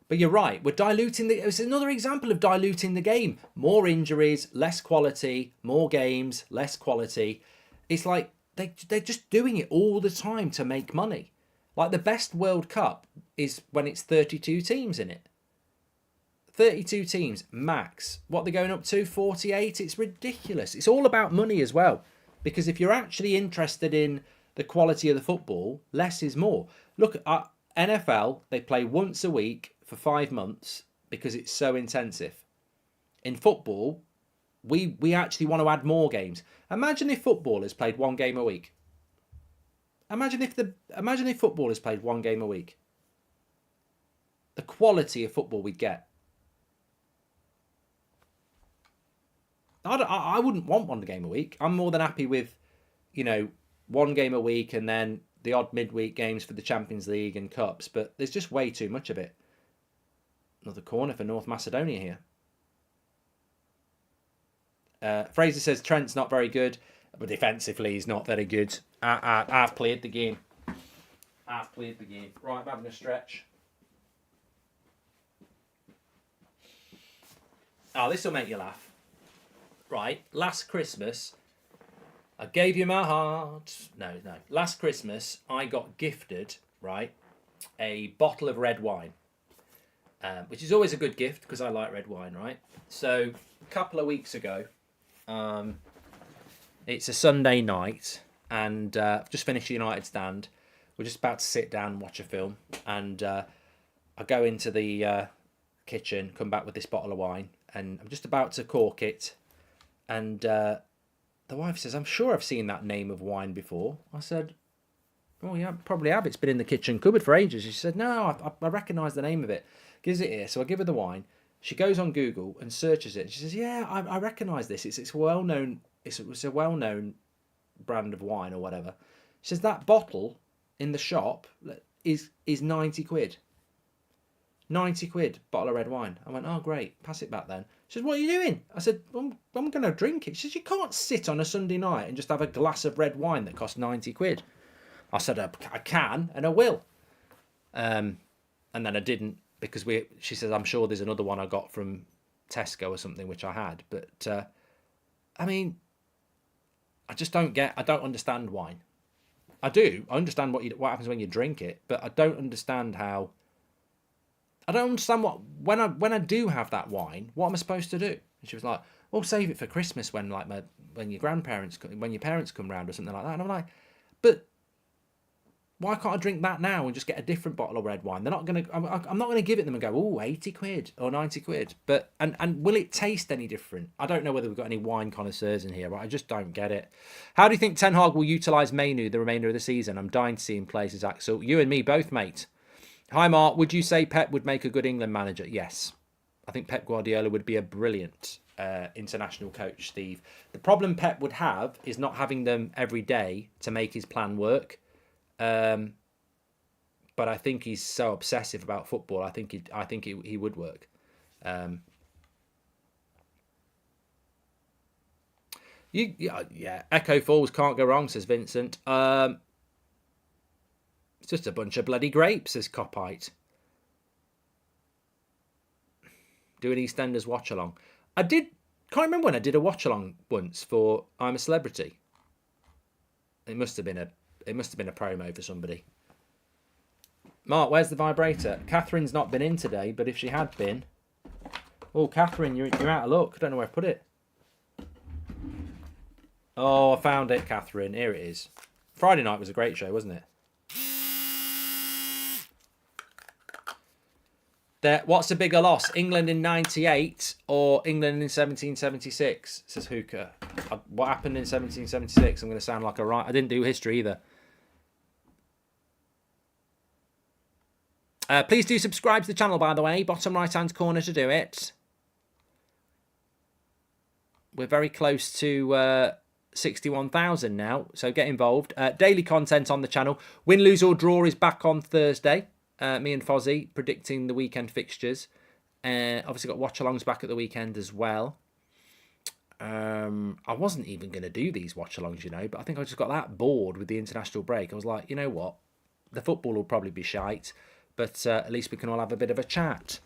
Speaker 1: But you're right. We're diluting the... It's another example of diluting the game. More injuries, less quality, more games, less quality. It's like they're just doing it all the time to make money. Like the best World Cup is when it's 32 teams in it. 32 teams, max. What they're going up to, 48? It's ridiculous. It's all about money as well. Because if you're actually interested in the quality of the football, less is more. Look, at NFL, they play once a week for 5 months because it's so intensive. In football, we actually want to add more games. Imagine if footballers played 1 game a week. Imagine if footballers played 1 game a week. The quality of football we'd get. I wouldn't want 1 game a week. I'm more than happy with, 1 game a week and then the odd midweek games for the Champions League and Cups. But there's just way too much of it. Another corner for North Macedonia here. Fraser says Trent's not very good, but defensively he's not very good. I've played the game. Right, I'm having a stretch. Oh, this will make you laugh. Right, last Christmas, I gave you my heart. No. Last Christmas, I got gifted, right, a bottle of red wine, which is always a good gift because I like red wine, right? So, a couple of weeks ago, it's a Sunday night, and I've just finished the United stand. We're just about to sit down and watch a film, and I go into the kitchen, come back with this bottle of wine, and I'm just about to cork it, and the wife says, "I'm sure I've seen that name of wine before." I said, "Oh yeah, probably have. It's been in the kitchen cupboard for ages." She said, "No, I recognise the name of it." Gives it here, so I give her the wine. She goes on Google and searches it. And she says, "Yeah, I recognise this. It's well known. It's a well known brand of wine or whatever." She says that bottle in the shop is 90 quid. 90 quid, bottle of red wine. I went, "Oh, great, pass it back then." She says, "What are you doing?" I said, I'm going to drink it. She says, "You can't sit on a Sunday night and just have a glass of red wine that costs 90 quid. I said, "I can, and I will." And then I didn't, because she says, "I'm sure there's another one I got from Tesco or something," which I had. But, I mean, I don't understand wine. I do. I understand what happens when you drink it, but I don't understand when I do have that wine, what am I supposed to do? And she was like, "Well, save it for Christmas when your parents come round or something like that." And I'm like, "But why can't I drink that now and just get a different bottle of red wine?" I'm not gonna give it them and go, "Oh, 80 quid or 90 quid." But and will it taste any different? I don't know whether we've got any wine connoisseurs in here, but I just don't get it. How do you think Ten Hag will utilise Mainu the remainder of the season? I'm dying to see him play, says Axel. You and me both, mate. Hi, Mark. Would you say Pep would make a good England manager? Yes. I think Pep Guardiola would be a brilliant international coach, Steve. The problem Pep would have is not having them every day to make his plan work. But I think he's so obsessive about football. I think he would work. Yeah. Echo Falls can't go wrong, says Vincent. It's just a bunch of bloody grapes, says Copite. Do an EastEnders watch-along. Can't remember when I did a watch-along once for I'm a Celebrity. It must have been a promo for somebody. Mark, where's the vibrator? Catherine's not been in today, but if she had been... Oh, Catherine, you're out of luck. I don't know where I put it. Oh, I found it, Catherine. Here it is. Friday night was a great show, wasn't it? What's a bigger loss? England in 98 or England in 1776? Says Hooker. What happened in 1776? I'm going to sound like I didn't do history either. Please do subscribe to the channel, by the way. Bottom right-hand corner to do it. We're very close to 61,000 now, so get involved. Daily content on the channel. Win, lose or draw is back on Thursday. Me and Fozzie predicting the weekend fixtures. Obviously got Watchalongs back at the weekend as well. I wasn't even going to do these Watchalongs, but I think I just got that bored with the international break. I was like, you know what? The football will probably be shite, but at least we can all have a bit of a chat.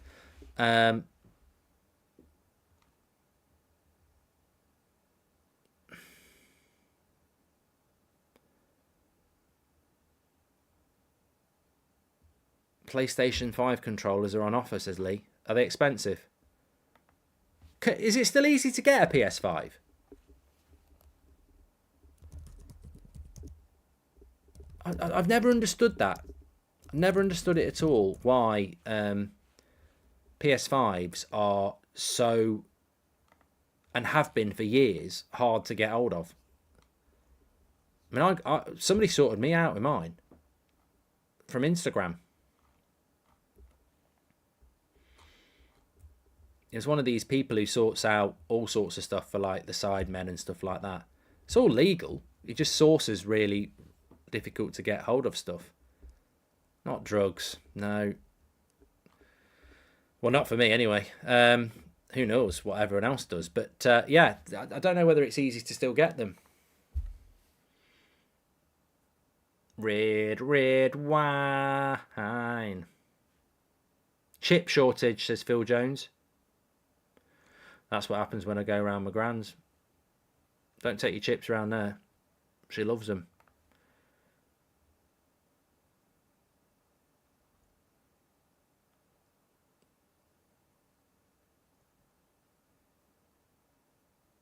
Speaker 1: PlayStation 5 controllers are on offer, says Lee. Are they expensive? Is it still easy to get a PS5? I've never understood that. I've never understood it at all, why PS5s are so, and have been for years, hard to get hold of. I mean, somebody sorted me out with mine from Instagram. It's one of these people who sorts out all sorts of stuff for like the sidemen and stuff like that. It's all legal. It just sources really difficult to get hold of stuff. Not drugs, no. Well, not for me anyway. Who knows what everyone else does. But yeah, I don't know whether it's easy to still get them. Red wine. Chip shortage, says Phil Jones. That's what happens when I go around my gran's. Don't take your chips around there. She loves them.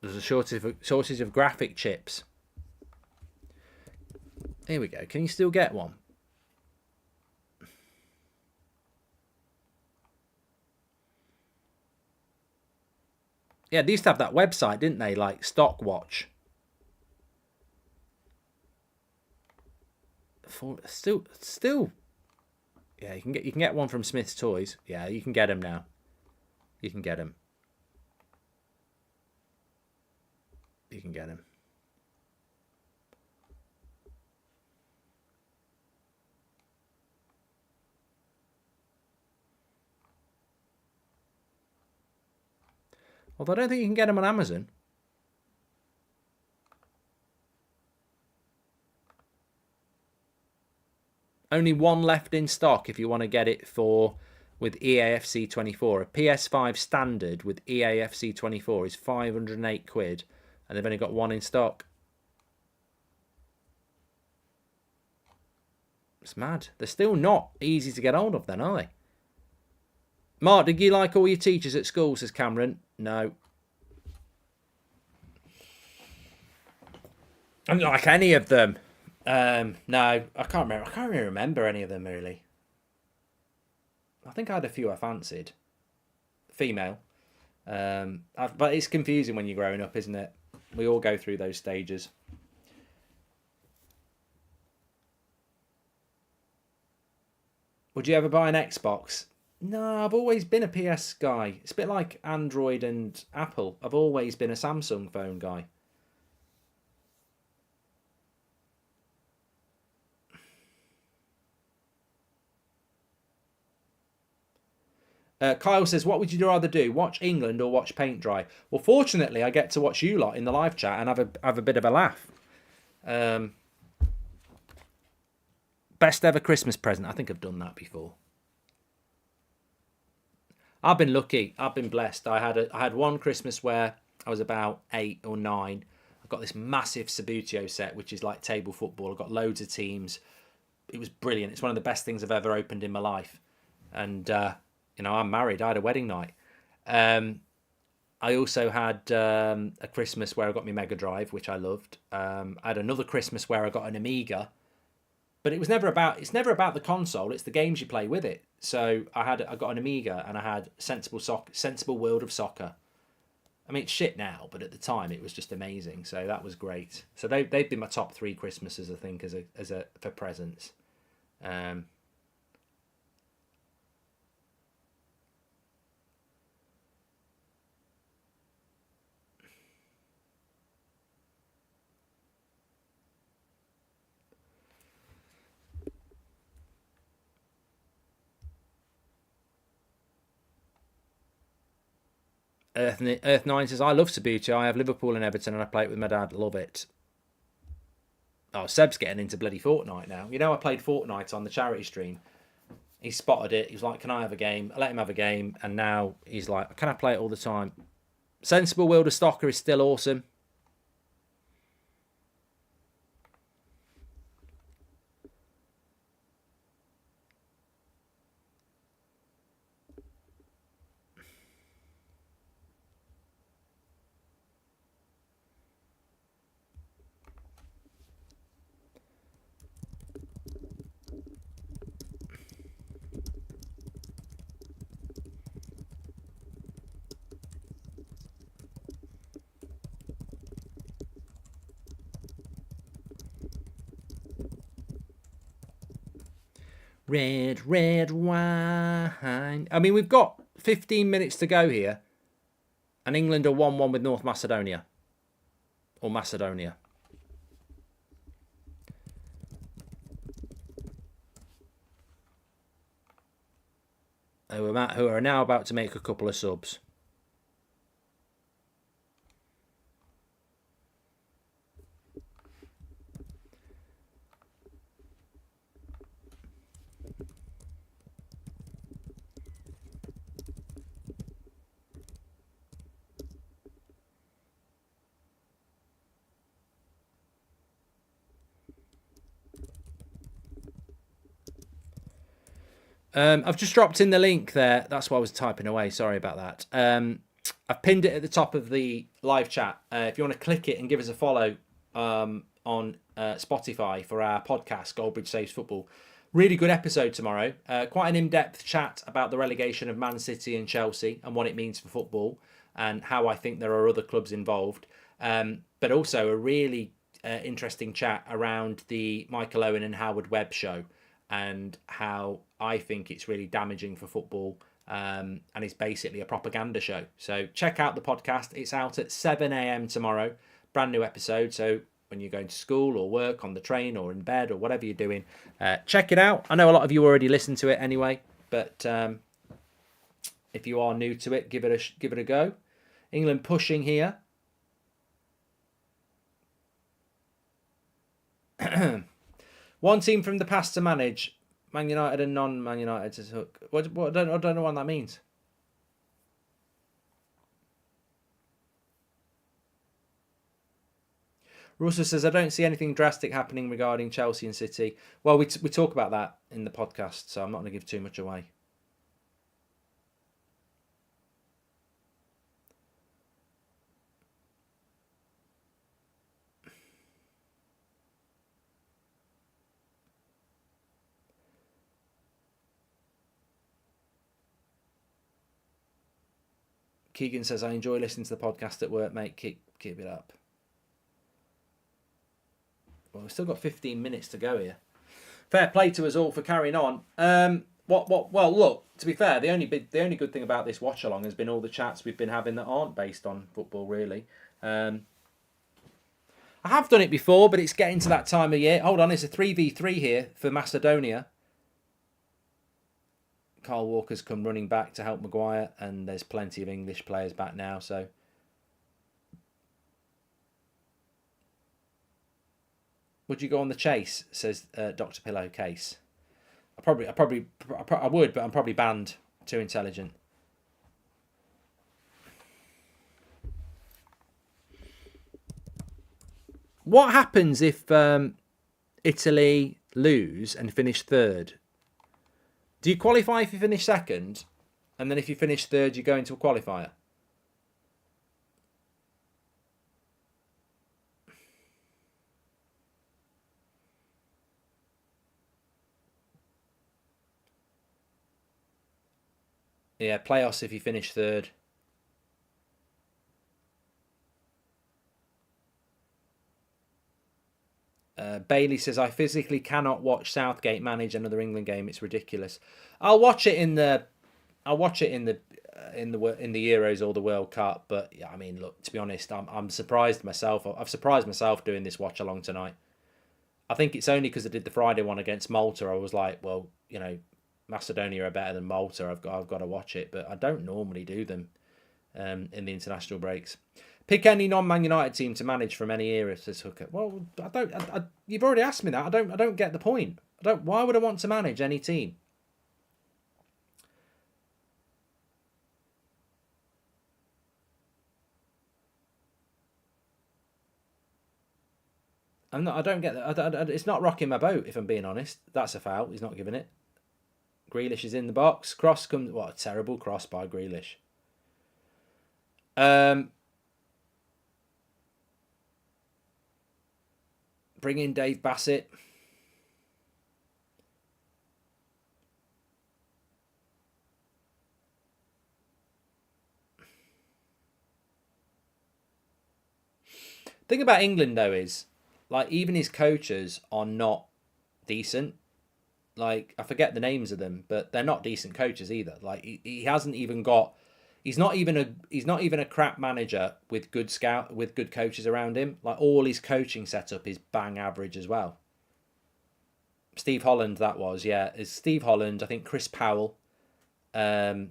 Speaker 1: There's a shortage of graphic chips. Here we go. Can you still get one? Yeah, they used to have that website, didn't they? Like Stockwatch. Still. Yeah, you can get one from Smith's Toys. Yeah, you can get them now. You can get them. You can get them. Although I don't think you can get them on Amazon. Only one left in stock if you want to get it with EAFC 24. A PS5 standard with EAFC 24 is 508 quid, and they've only got one in stock. It's mad. They're still not easy to get hold of then, are they? Mark, did you like all your teachers at school, says Cameron? No. I don't like any of them. No, I can't remember. I can't really remember any of them, really. I think I had a few I fancied. Female. But it's confusing when you're growing up, isn't it? We all go through those stages. Would you ever buy an Xbox? No, I've always been a PS guy. It's a bit like Android and Apple. I've always been a Samsung phone guy. Kyle says, what would you rather do? Watch England or watch paint dry? Well, fortunately, I get to watch you lot in the live chat and have a bit of a laugh. Best ever Christmas present. I think I've done that before. I've been lucky. I've been blessed. I had one Christmas where I was about 8 or 9. I got this massive Sabutio set, which is like table football. I got loads of teams. It was brilliant. It's one of the best things I've ever opened in my life. And I'm married. I had a wedding night. I also had a Christmas where I got my Mega Drive, which I loved. I had another Christmas where I got an Amiga. But it's never about the console. It's the games you play with it. So I got an Amiga and I had Sensible World of Soccer. I mean, it's shit now, but at the time it was just amazing. So that was great. So they've been my top 3 Christmases, I think, for presents. Earth9 says, I love Subbuteo. I have Liverpool and Everton and I play it with my dad. Love it. Oh, Seb's getting into bloody Fortnite now. You know, I played Fortnite on the charity stream. He spotted it. He was like, can I have a game? I let him have a game. And now he's like, can I play it all the time? Sensible Wilder Stocker is still awesome. Red wine. I mean, we've got 15 minutes to go here. And England are 1-1 with North Macedonia. Or Macedonia. Who are now about to make a couple of subs. I've just dropped in the link there. That's why I was typing away. Sorry about that. I've pinned it at the top of the live chat. If you want to click it and give us a follow on Spotify for our podcast, Goldbridge Saves Football. Really good episode tomorrow. Quite an in-depth chat about the relegation of Man City and Chelsea and what it means for football and how I think there are other clubs involved. But also a really interesting chat around the Michael Owen and Howard Webb show and how I think it's really damaging for football and it's basically a propaganda show. So check out the podcast. It's out at 7 a.m. tomorrow. Brand new episode. So when you're going to school or work, on the train or in bed or whatever you're doing, check it out. I know a lot of you already listen to it anyway, but if you are new to it, give it a go. England pushing here. One team from the past to manage. Man United and non-Man United to hook. What I don't know what that means. Russell says, I don't see anything drastic happening regarding Chelsea and City. Well, we talk about that in the podcast, so I'm not going to give too much away. Keegan says, I enjoy listening to the podcast at work, mate. Keep it up. Well, we've still got 15 minutes to go here. Fair play to us all for carrying on. Well, look, to be fair, the only good thing about this watch along has been all the chats we've been having that aren't based on football, really. I have done it before, but it's getting to that time of year. Hold on, it's a 3v3 here for Macedonia. Carl Walker's come running back to help Maguire, and there's plenty of English players back now, so... Would you go on the chase? Says Dr. Pillowcase. I would, but I'm probably banned. Too intelligent. What happens if Italy lose and finish third? Do you qualify if you finish second, and then if you finish third, you go into a qualifier? Yeah, playoffs if you finish third. Bailey says, I physically cannot watch Southgate manage another England game. It's ridiculous. I'll watch it in the Euros or the World Cup. But yeah, I mean, look, to be honest, I'm surprised myself. I've surprised myself doing this watch along tonight. I think it's only because I did the Friday one against Malta. I was like, well, Macedonia are better than Malta. I've got to watch it, but I don't normally do them. in the international breaks. Pick any non-Man United team to manage from any era, says Hooker. Well, I don't. You've already asked me that. I don't get the point. Why would I want to manage any team? I don't get that. It's not rocking my boat, if I'm being honest. That's a foul. He's not giving it. Grealish is in the box. Cross comes. What a terrible cross by Grealish. Bring in Dave Bassett. Thing about England though is, like, even his coaches are not decent. Like, I forget the names of them, but they're not decent coaches either. Like, he hasn't even got. He's not even a crap manager with good coaches around him. Like, all his coaching setup is bang average as well. Steve Holland, that was, yeah. It's Steve Holland, I think Chris Powell. I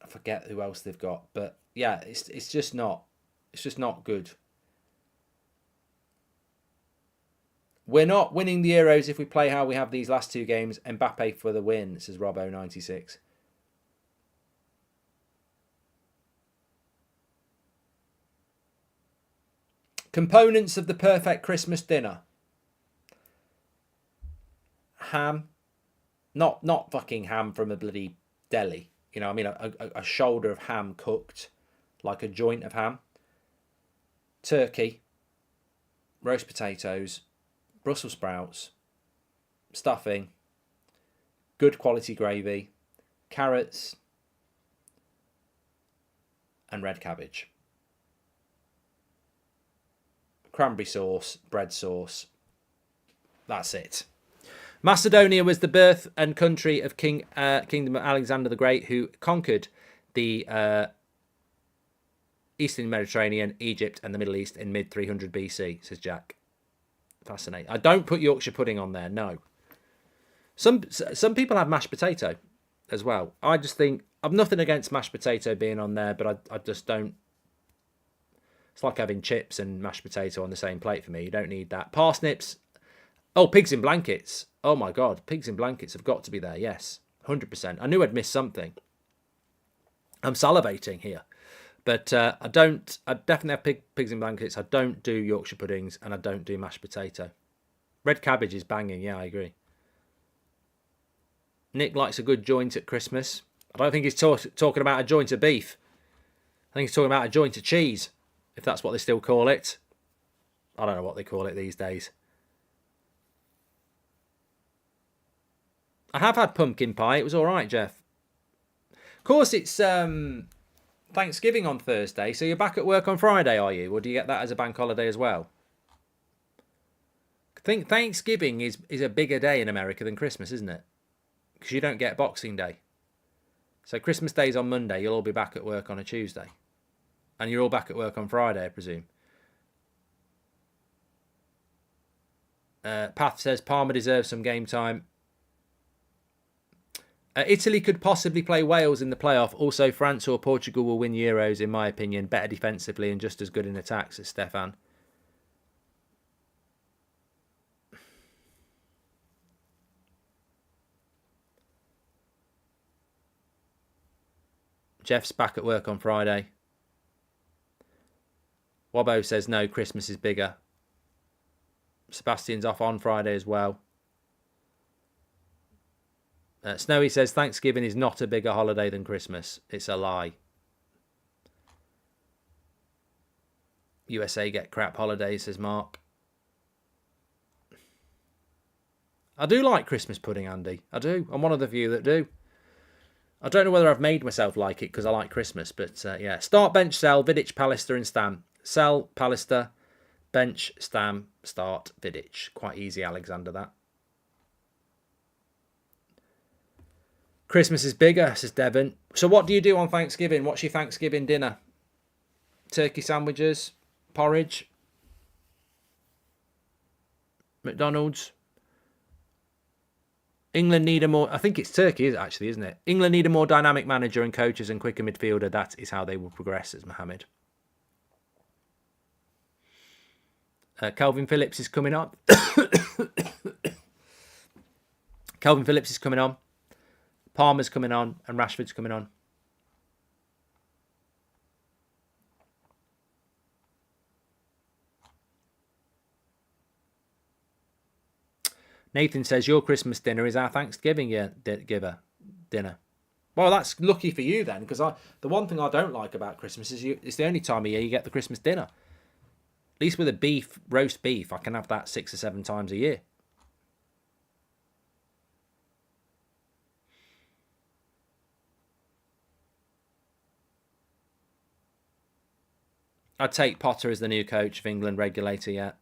Speaker 1: forget who else they've got, but yeah, it's just not good. We're not winning the Euros if we play how we have these last two games. Mbappe for the win, says Robbo96. Components of the perfect Christmas dinner. Ham. Not fucking ham from a bloody deli. You know, I mean, a shoulder of ham cooked, like a joint of ham. Turkey. Roast potatoes. Brussels sprouts. Stuffing. Good quality gravy. Carrots. And red cabbage. Cranberry sauce, bread sauce. That's it. Macedonia was the birth and country of Kingdom of Alexander the Great, who conquered the Eastern Mediterranean, Egypt, and the Middle East in mid-300 BC, says Jack. Fascinating. I don't put Yorkshire pudding on there, no. Some people have mashed potato as well. I just think, I've nothing against mashed potato being on there, but I just don't. It's like having chips and mashed potato on the same plate for me. You don't need that. Parsnips. Oh, pigs in blankets. Oh my God. Pigs in blankets have got to be there. Yes. 100%. I knew I'd missed something. I'm salivating here. But I definitely have pigs in blankets. I don't do Yorkshire puddings and I don't do mashed potato. Red cabbage is banging. Yeah, I agree. Nick likes a good joint at Christmas. I don't think he's talking about a joint of beef. I think he's talking about a joint of cheese. If that's what they still call it. I don't know what they call it these days. I have had pumpkin pie. It was all right, Jeff. Of course, it's Thanksgiving on Thursday, so you're back at work on Friday, are you? Or do you get that as a bank holiday as well? I think Thanksgiving is a bigger day in America than Christmas, isn't it? Because you don't get Boxing Day. So Christmas Day's on Monday. You'll all be back at work on a Tuesday. And you're all back at work on Friday, I presume. Path says Palmer deserves some game time. Italy could possibly play Wales in the playoff. Also, France or Portugal will win Euros, in my opinion. Better defensively and just as good in attacks as Stefan. Jeff's back at work on Friday. Wobbo says no, Christmas is bigger. Sebastian's off on Friday as well. Snowy says Thanksgiving is not a bigger holiday than Christmas. It's a lie. USA get crap holidays, says Mark. I do like Christmas pudding, Andy. I do. I'm one of the few that do. I don't know whether I've made myself like it because I like Christmas, but yeah. Start, bench, sell, Vidic, Pallister and Stam. Sell, Pallister, bench, Stam, start, Vidic. Quite easy, Alexander, that. Christmas is bigger, says Devon. So what do you do on Thanksgiving? What's your Thanksgiving dinner? Turkey sandwiches, porridge, McDonald's. England need a more... I think it's Turkey, actually, isn't it? England need a more dynamic manager and coaches and quicker midfielder. That is how they will progress, says Mohammed. Calvin Phillips is coming on. Calvin Phillips is coming on. Palmer's coming on. And Rashford's coming on. Nathan says, your Christmas dinner is our Thanksgiving dinner. Well, that's lucky for you then, because the one thing I don't like about Christmas is it's the only time of year you get the Christmas dinner. At least with a roast beef, I can have that 6 or 7 times a year. I'd take Potter as the new coach of England regulator, yeah.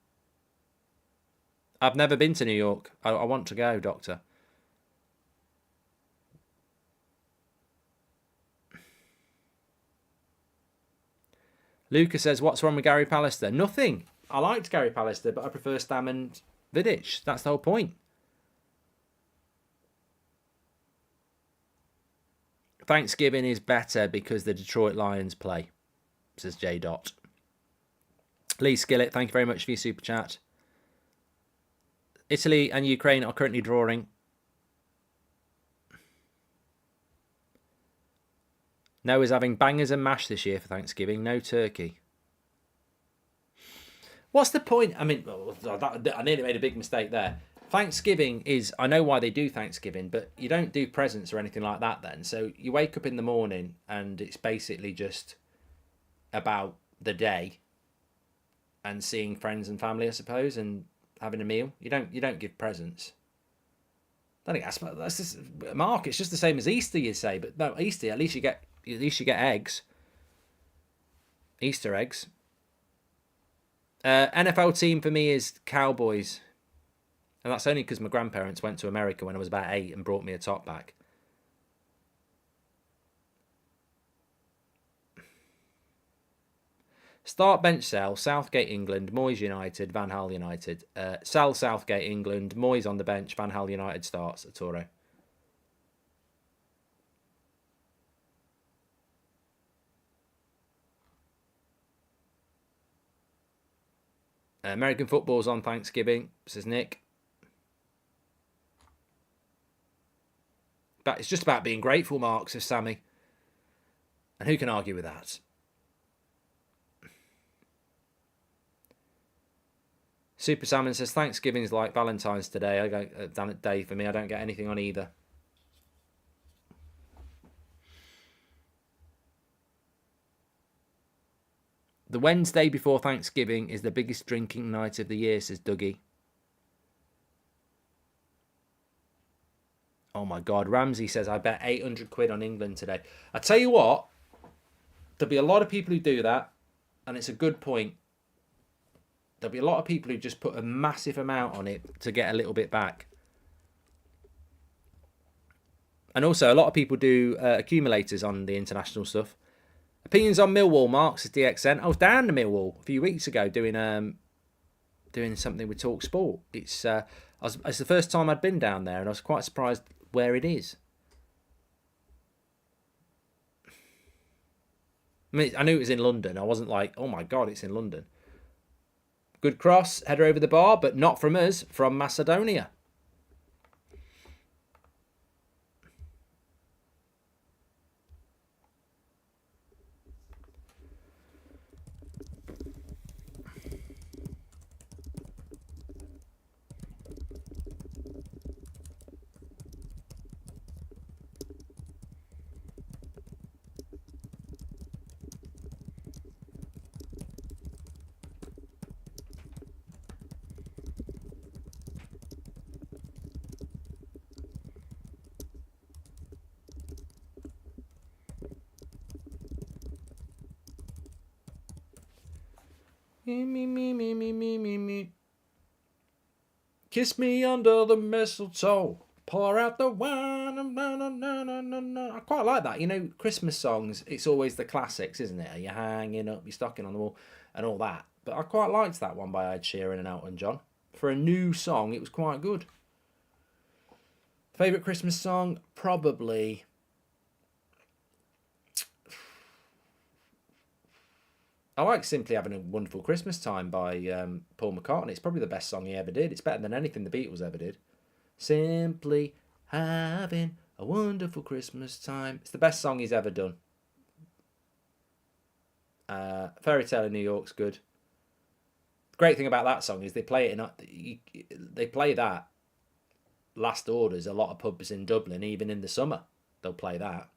Speaker 1: I've never been to New York. I want to go, Doctor. Lucas says, what's wrong with Gary Pallister? Nothing. I liked Gary Pallister, but I prefer Stam and Vidic. That's the whole point. Thanksgiving is better because the Detroit Lions play, says J. Dot. Lee Skillett, thank you very much for your super chat. Italy and Ukraine are currently drawing. Noah's having bangers and mash this year for Thanksgiving. No turkey. What's the point? I mean, I nearly made a big mistake there. Thanksgiving is... I know why they do Thanksgiving, but you don't do presents or anything like that then. So you wake up in the morning and it's basically just about the day and seeing friends and family, I suppose, and having a meal. You don't give presents. I think that's just, Mark, it's just the same as Easter, you say, but no, Easter, at least you get eggs. Easter eggs. NFL team for me is Cowboys. And that's only because my grandparents went to America when I was about 8 and brought me a top back. Start, bench, sell. Southgate, England. Moyes, United. Van Gaal, United. Sell, Southgate, England. Moyes on the bench. Van Gaal, United starts. Arturo. American football's on Thanksgiving, says Nick. But it's just about being grateful, Mark, says Sammy. And who can argue with that? Super Salmon says, Thanksgiving is like Valentine's today. Day for me. I don't get anything on either. The Wednesday before Thanksgiving is the biggest drinking night of the year, says Dougie. Oh my God. Ramsey says, I bet 800 quid on England today. I tell you what, there'll be a lot of people who do that, and it's a good point. There'll be a lot of people who just put a massive amount on it to get a little bit back. And also, a lot of people do accumulators on the international stuff. Opinions on Millwall, Mark, says DXN. I was down to Millwall a few weeks ago doing something with Talk Sport. It's the first time I'd been down there, and I was quite surprised where it is. I mean, I knew it was in London. I wasn't like, oh my God, it's in London. Good cross, header over the bar, but not from us, from Macedonia. Me. Kiss me under the mistletoe. Pour out the wine. I quite like that. You know, Christmas songs, it's always the classics, isn't it? You're hanging up your stocking on the wall and all that. But I quite liked that one by Ed Sheeran and Elton John. For a new song, it was quite good. Favourite Christmas song? Probably... I like Simply Having a Wonderful Christmas Time by Paul McCartney. It's probably the best song he ever did. It's better than anything the Beatles ever did. Simply Having a Wonderful Christmas Time. It's the best song he's ever done. Fairy Tale in New York's good. The great thing about that song is they play that last orders a lot of pubs in Dublin, even in the summer. They'll play that.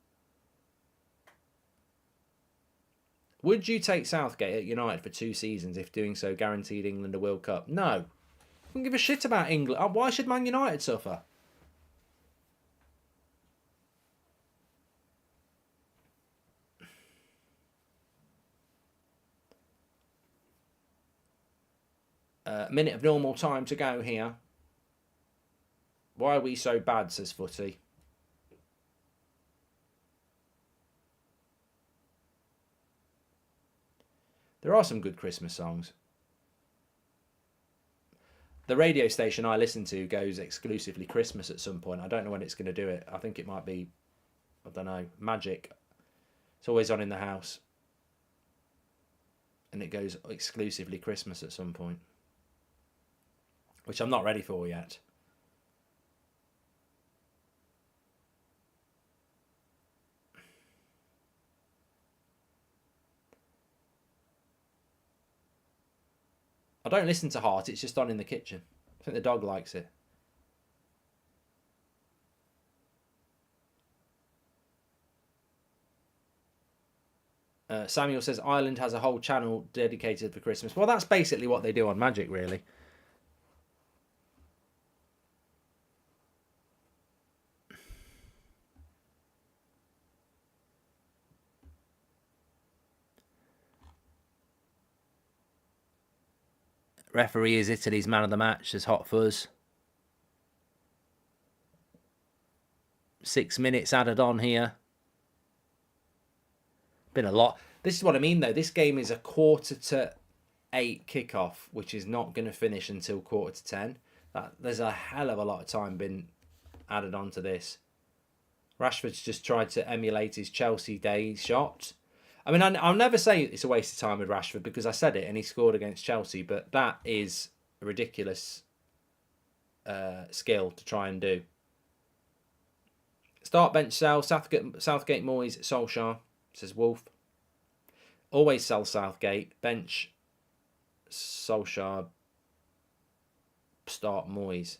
Speaker 1: Would you take Southgate at United for 2 seasons if doing so guaranteed England a World Cup? No. I don't give a shit about England. Why should Man United suffer? Minute of normal time to go here. Why are we so bad, says Footy. There are some good Christmas songs. The radio station I listen to goes exclusively Christmas at some point. I don't know when it's going to do it. I think it might be, I don't know, Magic. It's always on in the house. And it goes exclusively Christmas at some point. Which I'm not ready for yet. I don't listen to Heart, it's just on in the kitchen. I think the dog likes it. Samuel says Ireland has a whole channel dedicated for Christmas. Well, that's basically what they do on Magic, really. Referee is Italy's man of the match, says Hot Fuzz. 6 minutes added on here. Been a lot. This is what I mean, though. This game is a 7:45 kickoff, which is not going to finish until 10:15. There's a hell of a lot of time been added on to this. Rashford's just tried to emulate his Chelsea days shot. I mean, I'll never say it's a waste of time with Rashford because I said it and he scored against Chelsea, but that is a ridiculous skill to try and do. Start, bench, sell. Southgate, Moyes, Solskjaer, says Wolf. Always sell Southgate. Bench, Solskjaer, start Moyes.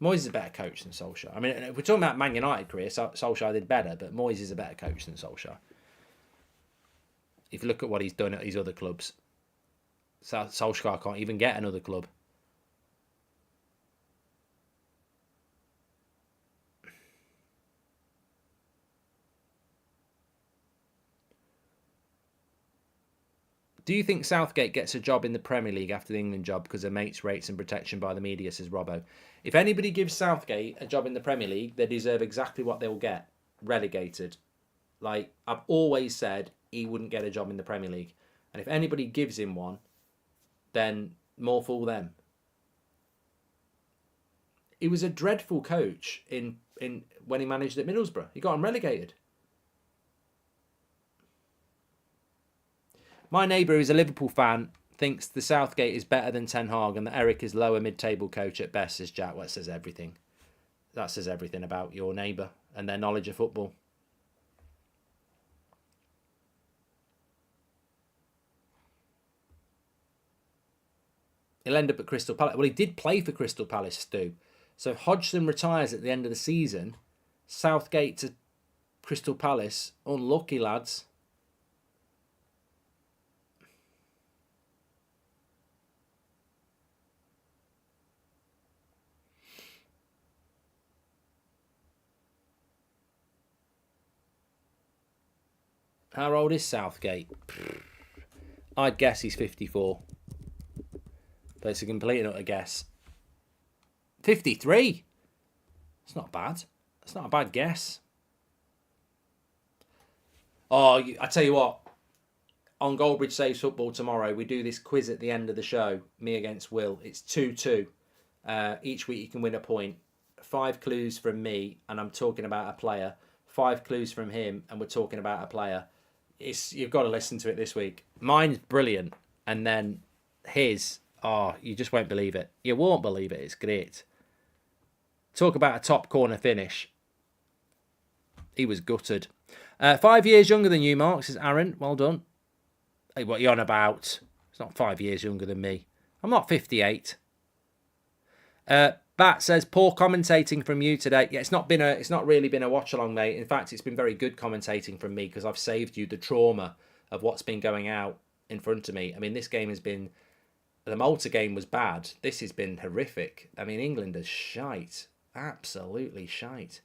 Speaker 1: Moyes is a better coach than Solskjaer. I mean, if we're talking about Man United career, Solskjaer did better, but Moyes is a better coach than Solskjaer. If you look at what he's done at his other clubs, Solskjaer can't even get another club. Do you think Southgate gets a job in the Premier League after the England job because of mates, rates and protection by the media, says Robbo? If anybody gives Southgate a job in the Premier League, they deserve exactly what they'll get. Relegated. Like, I've always said he wouldn't get a job in the Premier League. And if anybody gives him one, then more fool them. He was a dreadful coach in when he managed at Middlesbrough. He got him relegated. My neighbour, who's a Liverpool fan, thinks the Southgate is better than Ten Hag and that Eric is lower mid-table coach at best, says Jack. Well, that says everything. That says everything about your neighbour and their knowledge of football. He'll end up at Crystal Palace. Well, he did play for Crystal Palace, Stu. So if Hodgson retires at the end of the season, Southgate to Crystal Palace, unlucky, lads. How old is Southgate? I'd guess he's 54. But it's a complete and utter guess. 53? It's not bad. It's not a bad guess. Oh, I tell you what. On Goldbridge Saves Football tomorrow, we do this quiz at the end of the show. Me against Will. It's 2-2. Each week you can win a point. 5 clues from me, and I'm talking about a player. 5 clues from him, and we're talking about a player. You've got to listen to it this week. Mine's brilliant, and then his, you just won't believe it. You won't believe it. It's great. Talk about a top corner finish. He was gutted. 5 years younger than you, Mark, says Aaron. Well done. Hey, what are you on about? It's not 5 years younger than me. I'm not 58. Bat says poor commentating from you today. Yeah, it's not really been a watch along, mate. In fact, it's been very good commentating from me because I've saved you the trauma of what's been going out in front of me. I mean, this game has been, the Malta game was bad. This has been horrific. I mean, England is shite. Absolutely shite.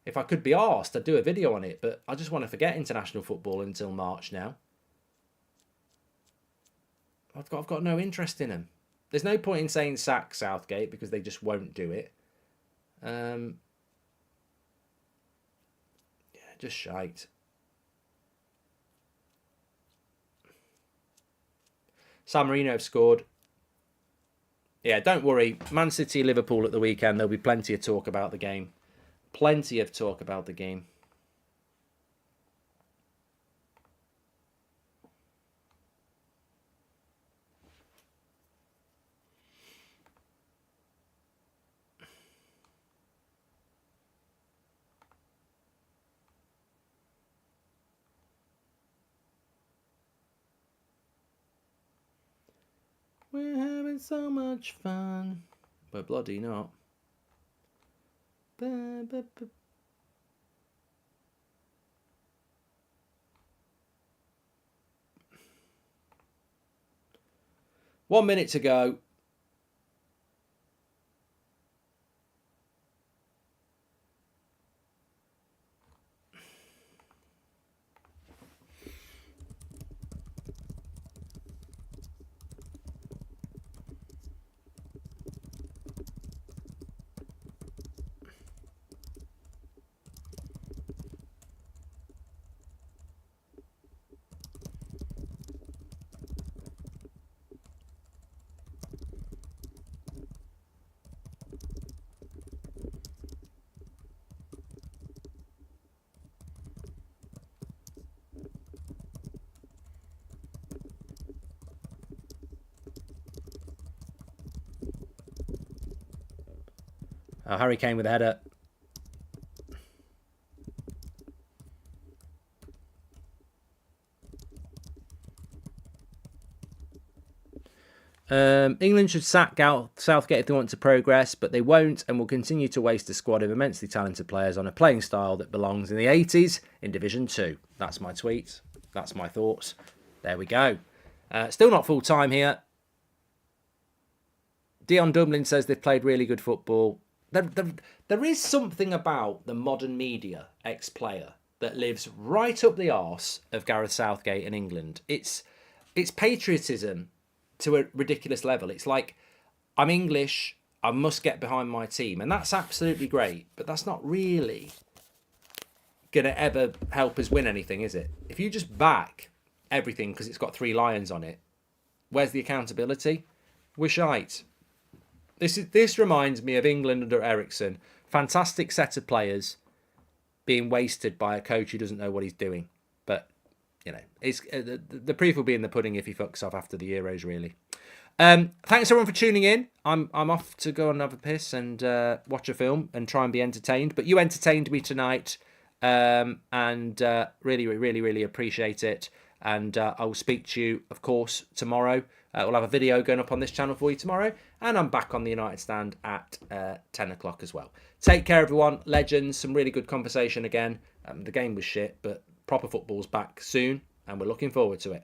Speaker 1: If I could be arsed, I'd do a video on it, but I just want to forget international football until March now. I've got no interest in them. There's no point in saying sack Southgate because they just won't do it. Yeah, just shite. San Marino have scored. Yeah, don't worry. Man City, Liverpool at the weekend. There'll be plenty of talk about the game. Plenty of talk about the game. We're having so much fun. But bloody not. Ba, ba, ba. 1 minute to go. Harry Kane with a header. England should sack Southgate if they want to progress, but they won't and will continue to waste a squad of immensely talented players on a playing style that belongs in the 80s in Division 2. That's my tweet. That's my thoughts. There we go. Still not full time here. Dion Dublin says they've played really good football. There is something about the modern media ex-player that lives right up the arse of Gareth Southgate and England. It's patriotism to a ridiculous level. It's like, I'm English, I must get behind my team. And that's absolutely great, but that's not really going to ever help us win anything, is it? If you just back everything because it's got 3 lions on it, where's the accountability? We're shite. This reminds me of England under Ericsson. Fantastic set of players being wasted by a coach who doesn't know what he's doing. But, you know, it's the proof will be in the pudding if he fucks off after the Euros, really. Thanks, everyone, for tuning in. I'm off to go and have a piss and watch a film and try and be entertained. But you entertained me tonight, and really, really, really appreciate it. And I will speak to you, of course, tomorrow. We'll have a video going up on this channel for you tomorrow. And I'm back on the United Stand at 10 o'clock as well. Take care, everyone. Legends. Some really good conversation again. The game was shit, but proper football's back soon. And we're looking forward to it.